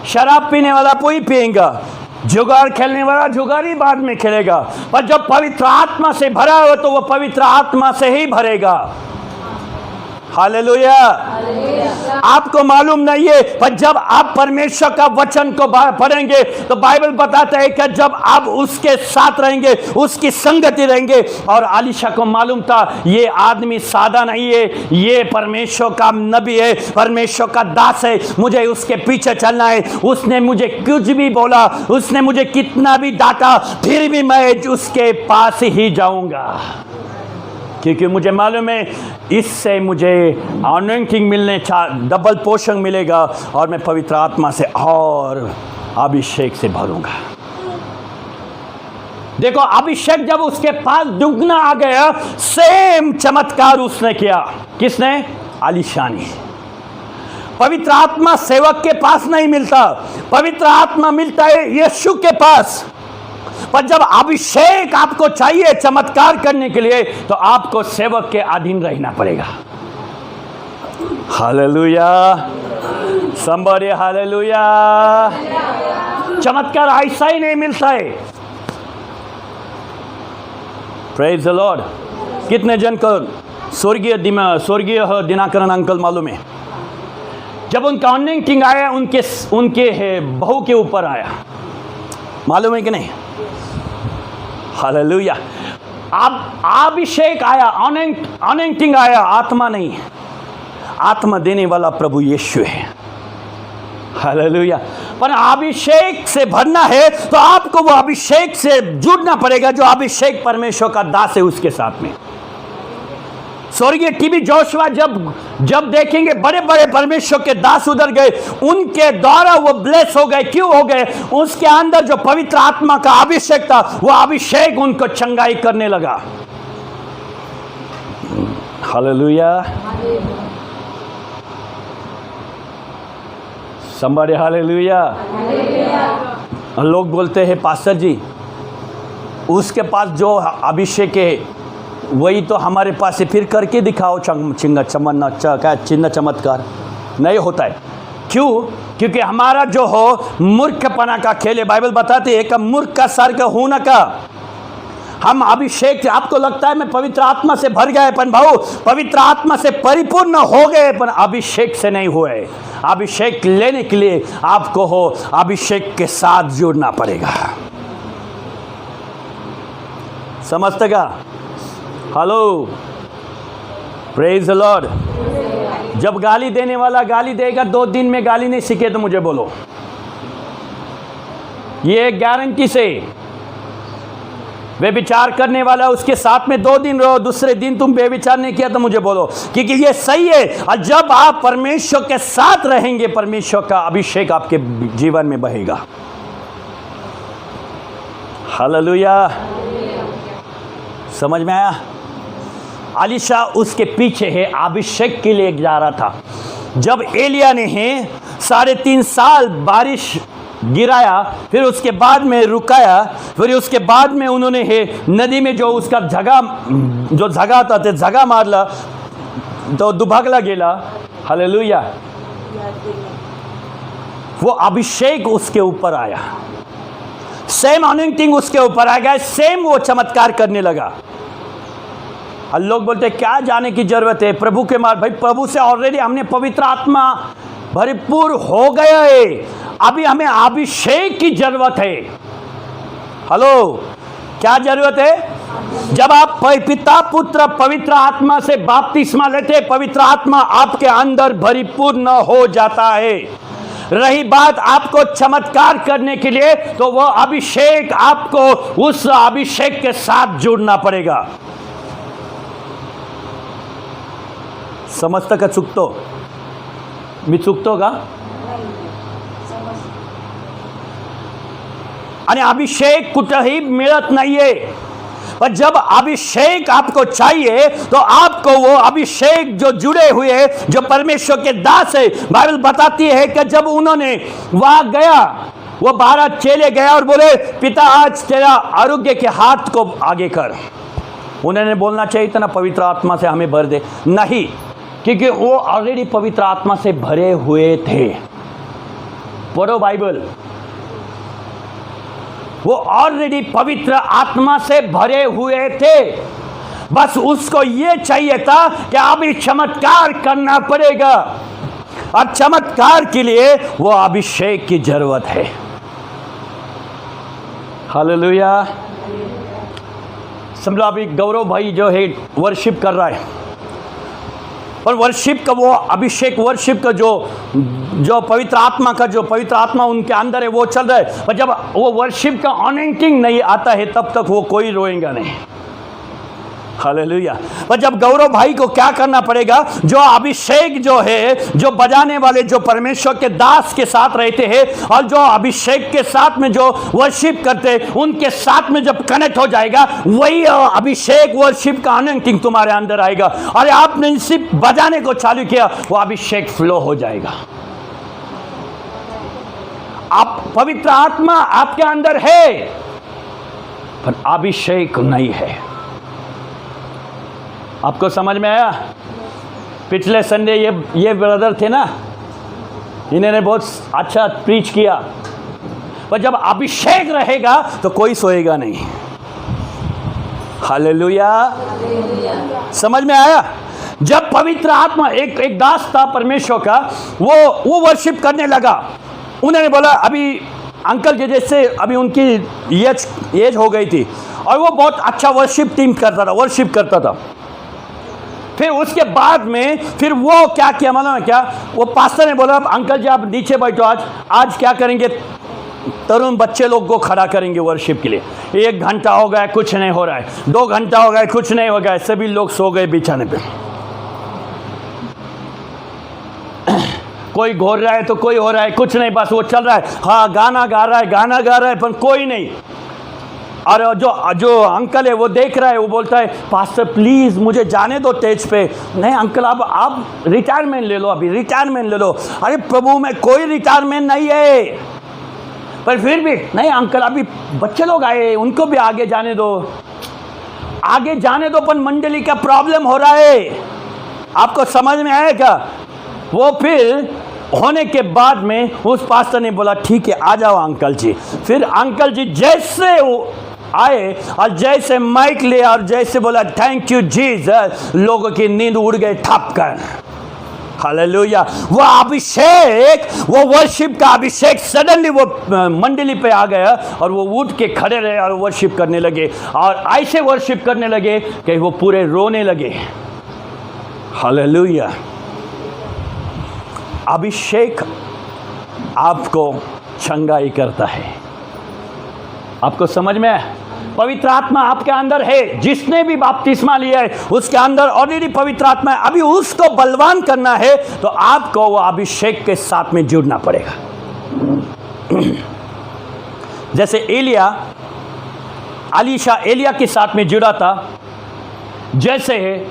शराब पीने वाला कोई पिएगा, जुगाड़ खेलने वाला जुगाड़ी बाद में खेलेगा. पर जब पवित्र आत्मा से भरा हो तो वो पवित्र आत्मा से ही भरेगा. हालेलुया. आपको मालूम नहीं है, पर जब आप परमेश्वर का वचन को पढ़ेंगे तो बाइबल बताता है कि जब आप उसके साथ रहेंगे, उसकी संगति रहेंगे. और अलीशा को मालूम था ये आदमी सादा नहीं है, ये परमेश्वर का नबी है, परमेश्वर का दास है, मुझे उसके पीछे चलना है. उसने मुझे कुछ भी बोला, उसने मुझे कितना भी डांटा, फिर भी मैं उसके पास ही जाऊंगा, क्योंकि मुझे मालूम है इससे मुझे अनॉइंटिंग मिलने, डबल पोषण मिलेगा और मैं पवित्र आत्मा से और अभिषेक से भरूंगा. देखो, अभिषेक जब उसके पास दुगना आ गया, सेम चमत्कार उसने किया. किसने? अलीशा ने. पवित्र आत्मा सेवक के पास नहीं मिलता, पवित्र आत्मा मिलता है यीशु के पास. पर जब अभिषेक आपको चाहिए चमत्कार करने के लिए तो आपको सेवक के अधीन रहना पड़ेगा. हालेलुया. somebody hallelujah. चमत्कार ऐसा ही नहीं मिलता है. Praise the Lord. कितने जन को स्वर्गीय दिनाकरण अंकल मालूम है? जब उनका अनॉइंटिंग आया उनके बहू के ऊपर आया, मालूम है कि नहीं? हालेलुया. अब अभिषेक आया, अनॉइंटिंग आया, आत्मा नहीं. आत्मा देने वाला प्रभु यीशु है. हालेलुया. पर अभिषेक से भरना है तो आपको वो अभिषेक से जुड़ना पड़ेगा, जो अभिषेक परमेश्वर का दास है उसके साथ में. स्वर्गीय टीबी जोशुआ जब देखेंगे बड़े बड़े परमेश्वर के दास उधर गए, उनके द्वारा वो ब्लेस हो गए। क्यों हो गए? उसके अंदर जो पवित्र आत्मा का अभिषेक था, वो अभिषेक उनको चंगाई करने लगा। Hallelujah, somebody hallelujah. लोग बोलते हैं पास्टर जी, उसके पास जो अभिषेक है वही तो हमारे पास है, फिर करके दिखाओ चिन्ह चमत्कार। नहीं होता है। क्यों? क्योंकि हमारा जो हो मूर्खपना का खेल है। बाइबल बताती है कि मूर्ख का सर्ग होना का। हम अभिषेक, आपको लगता है मैं पवित्र आत्मा से भर गए, पर भाऊ पवित्र आत्मा से परिपूर्ण हो गए, पर अभिषेक से नहीं हुए। अभिषेक लेने के लिए आपको हो अभिषेक के साथ जुड़ना पड़ेगा। समझते का? Hello, praise the Lord. जब गाली देने वाला गाली देगा, 2 दिन में गाली नहीं सीखे तो मुझे बोलो, ये गारंटी से। बेविचार करने वाला उसके साथ में 2 दिन रहो, दूसरे दिन तुम बेविचार नहीं किया तो मुझे बोलो, क्योंकि ये सही है। और जब आप परमेश्वर के साथ रहेंगे, परमेश्वर का अभिषेक आपके जीवन में बहेगा। हालेलुया, समझ में आया? अलीशा उसके पीछे है, अभिषेक के लिए जा रहा था। जब एलिया ने 3.5 साल बारिश गिराया, फिर उसके बाद में रुकाया, फिर उसके बाद में उन्होंने नदी में जो उसका जगह था ते जगह मारला तो दुभागला गेला। हालेलुया, वो अभिषेक उसके ऊपर आया, सेम अनॉइंटिंग उसके ऊपर आ गया, सेम वो चमत्कार करने लगा। और लोग बोलते क्या जाने की जरूरत है प्रभु के मार्ग। भाई प्रभु से ऑलरेडी हमने पवित्र आत्मा भरपूर हो गया है, अभी हमें अभिषेक की जरूरत है। हेलो, क्या जरूरत है? जब आप पिता पुत्र पवित्र आत्मा से बपतिस्मा लेते, पवित्र आत्मा आपके अंदर भरपूर हो जाता है। रही बात आपको चमत्कार करने के लिए, तो वो अभिषेक, आपको उस अभिषेक के साथ जुड़ना पड़ेगा। समजतं का? चुकतो मी, चुकतो का? आणि अभिषेक कुठेही मिळत नाहीये। पर जब अभिषेक आपको चाहिए, तो आपको वो अभिषेक जो जुड़े हुए, जो परमेश्वर के दास है, बाइबल बताती है कि जब उन्होंने वहां गया, वो 12 चेले गया और बोले पिता आज तेरा आरोग्य के हाथ को आगे कर। उन्होंने बोलना चाहिए था ना पवित्र आत्मा से हमें भर दे, नहीं, क्योंकि वो ऑलरेडी पवित्र आत्मा से भरे हुए थे। पढ़ो बाइबल, वो ऑलरेडी पवित्र आत्मा से भरे हुए थे। बस उसको ये चाहिए था कि अभी चमत्कार करना पड़ेगा, और चमत्कार के लिए वो अभिषेक की जरूरत है। हालेलुया। समझो अभी गौरव भाई जो है वर्शिप कर रहा है, और वर्शिप का वो अभिषेक, वर्शिप का जो पवित्र आत्मा का, जो पवित्र आत्मा उनके अंदर है वो चल रहा है। पर जब वो वर्शिप का अनॉइंटिंग नहीं आता है, तब तक वो कोई रोएगा नहीं। हालेलुया। पर जब गौरव भाई को क्या करना पड़ेगा, जो अभिषेक जो है, जो बजाने वाले, जो परमेश्वर के दास के साथ रहते हैं, और जो अभिषेक के साथ में जो वर्शिप करते हैं, उनके साथ में जब कनेक्ट हो जाएगा, वही अभिषेक, वर्शिप का अनॉइंटिंग तुम्हारे अंदर आएगा। और आपने सिर्फ बजाने को चालू किया, वो अभिषेक फ्लो हो जाएगा। आप पवित्र आत्मा आपके अंदर है, पर अभिषेक नहीं है। आपको समझ में आया? पिछले संडे ये ब्रदर थे ना, इन्होंने बहुत अच्छा प्रीच किया। पर जब अभिषेक रहेगा तो कोई सोएगा नहीं। हालेलुया। समझ में आया? जब पवित्र आत्मा, एक दास था परमेश्वर का, वो वर्शिप करने लगा। उन्होंने बोला अभी अंकल के जैसे अभी उनकी एज हो गई थी, और वो बहुत अच्छा वर्शिप टीम करता था, वर्शिप करता था। फिर उसके बाद में फिर वो क्या किया मालूम है क्या? वो पास्टर ने बोला अंकल जी आप नीचे बैठो, आज क्या करेंगे, तरुण बच्चे लोग को खड़ा करेंगे वर्शिप के लिए। 1 घंटा हो गया कुछ नहीं हो रहा है, 2 घंटा हो गया कुछ नहीं हो गया, सभी लोग सो गए बिछाने पे। कोई घोर रहा है तो कोई हो रहा है, कुछ नहीं, बस वो चल रहा है, हाँ गाना गा रहा है पर कोई नहीं। और जो अंकल है वो देख रहा है, वो बोलता है पास्टर प्लीज़ मुझे जाने दो स्टेज पे। नहीं अंकल अब आप रिटायरमेंट ले लो, अभी रिटायरमेंट ले लो। अरे प्रभु में कोई रिटायरमेंट नहीं है, पर फिर भी नहीं अंकल अभी बच्चे लोग आए उनको भी आगे जाने दो, आगे जाने दो, पर मंडली का प्रॉब्लम हो रहा है। आपको समझ में आएगा? वो फिर होने के बाद में उस पास्टर ने बोला ठीक है आ जाओ अंकल जी। फिर अंकल जी जैसे वो आए और जैसे माइक लिया और जैसे बोला थैंक यू जीसस, लोगों की नींद उड़ गए ठप कर। हालेलुया। वो अभिषेक, वो वर्शिप का अभिषेक सडनली वो मंडली पे आ गया और वो उठ के खड़े रहे और वर्शिप करने लगे, और ऐसे वर्शिप करने लगे कि वो पूरे रोने लगे। हालेलुया। अभिषेक आपको चंगाई करता है। आपको समझ में है? पवित्र आत्मा आपके अंदर है, जिसने भी बपतिस्मा लिया है उसके अंदर ऑलरेडी पवित्र आत्मा है। अभी उसको बलवान करना है तो आपको वो अभिषेक के साथ में जुड़ना पड़ेगा। जैसे एलिया के साथ में जुड़ा था, जैसे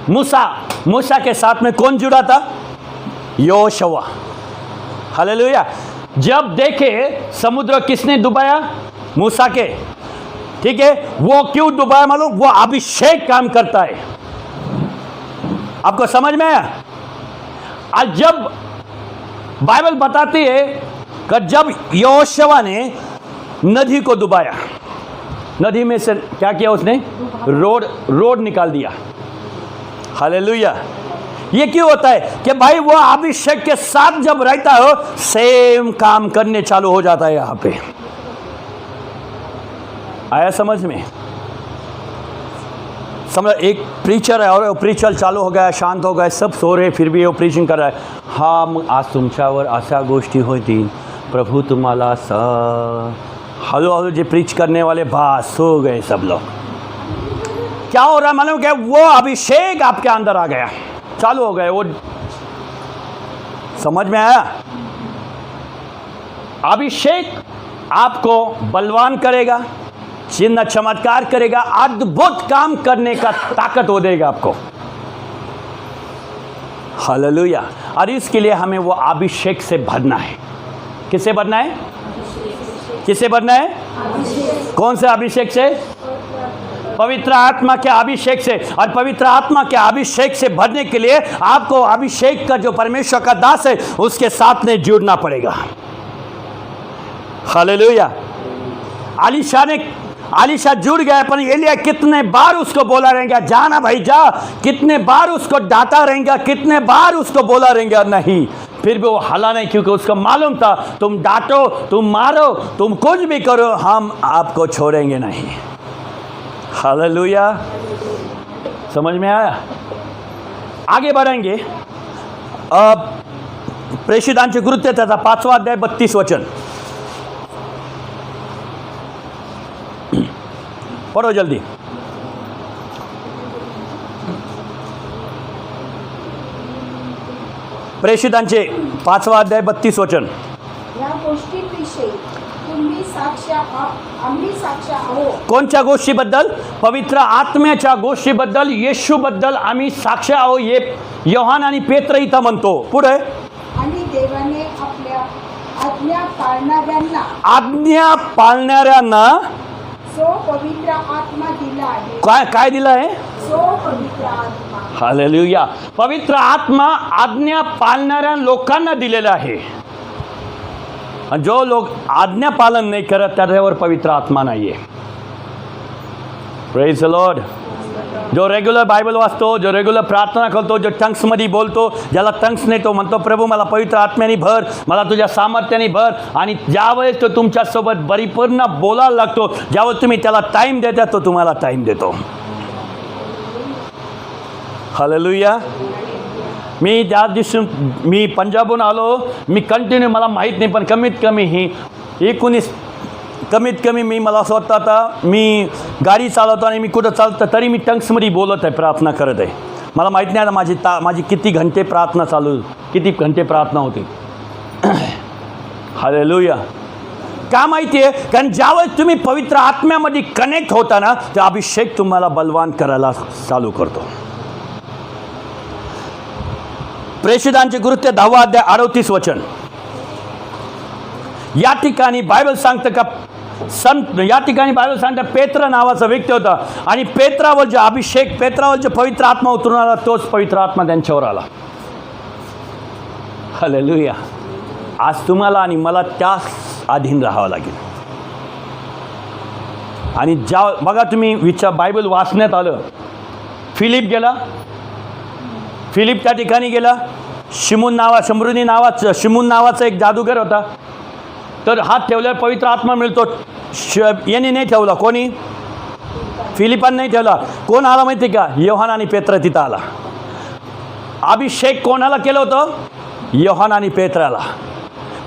मूसा के साथ में कौन जुड़ा था? योशुआ। हालेलुया। जब देखे समुद्र किसने डुबाया? मूसा के, ठीक है। वो क्यों डुबाया मालूम? वो अभिषेक काम करता है। आपको समझ में आया? आज जब बाइबल बताती है कि जब योशुआ ने नदी को डुबाया, नदी में से क्या किया उसने? रोड निकाल दिया। हालेलुया। ये क्यों होता है कि भाई वो अभिषेक के साथ जब रहता हो सेम काम करने चालू हो जाता है। यहां पे आया समझ में? समझ, एक प्रीचर है और प्रीचर चालू हो गया, शांत हो गए, सब सो रहे, फिर भी वो प्रीचिंग कर रहा है। हा मग आज तुमच्यावर अशा गोष्टी होतील, प्रभू तुम्हाला हळूहळू जे प्रीच करने वाले बास सो गए सब लोग। क्या हो रहा है मालूम? क्या वो अभिषेक आपके अंदर आ गया, चालू हो गए। वो समझ में आया? अभिषेक आपको बलवान करेगा, चिन्ह चमत्कार करेगा, अद्भुत काम करने का ताकत वो देगा आपको। हालेलुया। और इसके लिए हमें वो अभिषेक से भरना है। किससे भरना है? किससे भरना है? कौन से अभिषेक से? पवित्र आत्मा के अभिषेक से। और पवित्र आत्मा के अभिषेक से भरने के लिए आपको अभिषेक का जो परमेश्वर का दास है उसके साथ में जुड़ना पड़ेगा। हालेलुया। आलिशा जुड़ गया, पर एलिया कितने बार उसको बोला रहेगा जाना भाई जा, कितने बार उसको डांटा रहेगा, कितने बार उसको बोला रहेगा, नहीं, फिर भी वो हला नहीं, क्योंकि उसको मालूम था तुम डांटो, तुम मारो, तुम कुछ भी करो, हम आपको छोड़ेंगे नहीं। हालेलुया। समझ में आया? आगे बढ़ेंगे। अब प्रेषितांचे कृत्य त्याचा 5वा अध्याय 32 वचन पढ़ो जल्दी। प्रेषितांचे 5वा अध्याय 32 वचन। या गोष्टींविषयी तुम्ही आम्ही साक्ष आहोत। कोणत्या गोष्टीबद्दल? पवित्र आत्म्याच्या गोष्टीबद्दल, येशूबद्दल आम्ही साक्ष आहोत। ये योहान आणि पेत्र इथं म्हणतो। पुढे, आणि देवाने आपल्या आज्ञा पाळणाऱ्यांना सो पवित्र आत्मा दिला आहे। काय दिला आहे? सो पवित्र आत्मा। हालेलुया। पवित्र आत्मा आज्ञा पाळणाऱ्या लोकांना दिलेला आहे। जो लोग आज्ञा पालन नहीं करत त्याच्यावर पवित्र आत्मा नाही आहे। Praise the Lord. जो रेग्युलर बायबल वाचतो, जो रेग्युलर प्रार्थना करतो, जो टंग्समध्ये बोलतो, ज्याला टंग्स नाही तो म्हणतो प्रभू मला पवित्र आत्म्याने भर, मला तुझ्या सामर्थ्याने भर, आणि ज्यावेळेस तो तुमच्यासोबत परिपूर्ण बोलायला लागतो, ज्यावेळेस तुम्ही त्याला टाईम देता तो तुम्हाला टाईम देतो। हालेलुया। मी ज्या दिवशी मी पंजाबहून आलो, मी कंटिन्यू, मला माहीत नाही पण कमीत कमी मी मला असं वाटतं आता मी गाडी चालवतो आणि मी कुठं चालतं तरी मी टंग्समध्ये बोलत आहे, प्रार्थना करत आहे। मला माहीत नाही आता माझी किती घंटे प्रार्थना चालू, किती घंटे प्रार्थना होती. हालेलुया. का माहिती आहे? कारण ज्यावेळेस तुम्ही पवित्र आत्म्यामध्ये कनेक्ट होता ना, ते अभिषेक तुम्हाला बलवान करायला चालू करतो. प्रेषितांचे कृत्य 10 अध्याय 38 वचन. या ठिकाणी बायबल सांगतं का या ठिकाणी बायबल सांगतं पेत्र नावाचा व्यक्ती होता आणि पेत्रावर जे अभिषेक, पेत्रावर जे पवित्र आत्मा उतरून आला, तोच पवित्र आत्मा त्यांच्यावर आला. हालेलुया. आज तुम्हाला आणि मला त्याच अधीन राहावं लागेल. आणि बघा तुम्ही बायबल वाचण्यात आलं, फिलिप त्या ठिकाणी गेला. शिमून नावाचा एक जादूगर होता. तर हात ठेवल्यावर पवित्र आत्मा मिळतो. याने नाही ठेवला, कोणी? फिलिपान नाही ठेवला. कोण आला माहिती का? योहान आणि पेत्र तिथं आला. अभिषेक कोणाला केलं होतं? योहान आणि पेत्राला.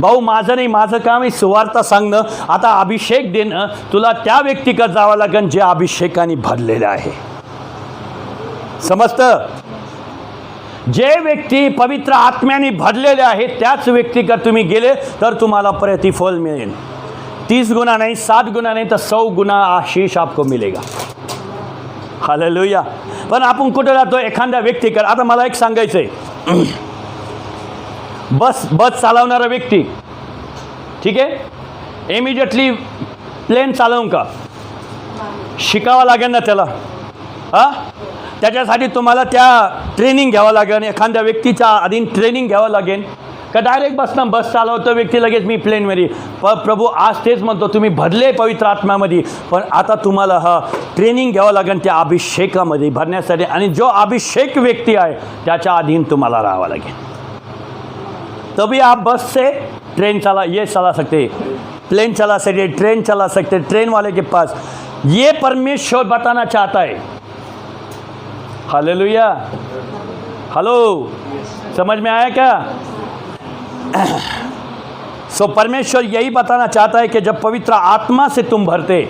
भाऊ माझं नाही, माझं काम आहे सुवार्ता सांगणं. आता अभिषेक देणं तुला त्या व्यक्तीकडे जावं लागेल जे अभिषेकाने भरलेलं आहे. समजतं? जे व्यक्ती पवित्र आत्म्याने भरलेले आहेत त्याच व्यक्तीकडे तुम्ही गेले तर तुम्हाला प्रतिफल मिळेल. 30 गुना नहीं, 7 गुना नहीं तर 100 गुना आशीष आपको मिलेगा. हालेलुया. पण आपण कुठे जातो? एखाद्या व्यक्तीकडे. आता मला एक सांगायचं आहे, बस चालवणारा व्यक्ती, ठीक आहे, इमिडिएटली प्लेन चालवून का? शिकावं लागेल ना त्याला. त्याच्यासाठी तुम्हाला त्या ट्रेनिंग घ्यावं लागेल. एखाद्या व्यक्तीच्या अधीन ट्रेनिंग घ्यावं लागेल का डायरेक्ट बस चालवतो व्यक्ती लगेच मी प्लेनमध्ये? प्रभू आज तेच म्हणतो, तुम्ही भरले पवित्र आत्म्यामध्ये, पण आता तुम्हाला ट्रेनिंग घ्यावं लागेल त्या अभिषेकामध्ये भरण्यासाठी. आणि जो अभिषेक व्यक्ती आहे त्याच्या अधीन तुम्हाला राहावं लागेल. तभी आप बस से ट्रेन चला सकते, प्लेन चला सकते, ट्रेन चला सकते. ट्रेन वाले के पास ये परमेश्वर बताना चाहता है. हालेलुया. हेलो, समझ में आया क्या? सो परमेश्वर यही बताना चाहता है कि जब पवित्र आत्मा से तुम भरते,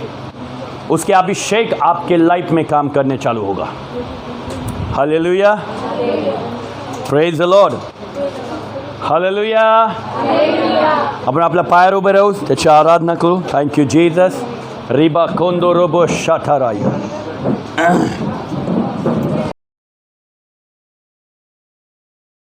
उसके अभिषेक आपके लाइफ में काम करने चालू होगा. Hallelujah. Praise the Lord. Hallelujah. आपण आपल्या पायावर उभे राहू, त्याची आराधना करू. Thank you Jesus. रिबा कोंदो रोबो शाठाराय.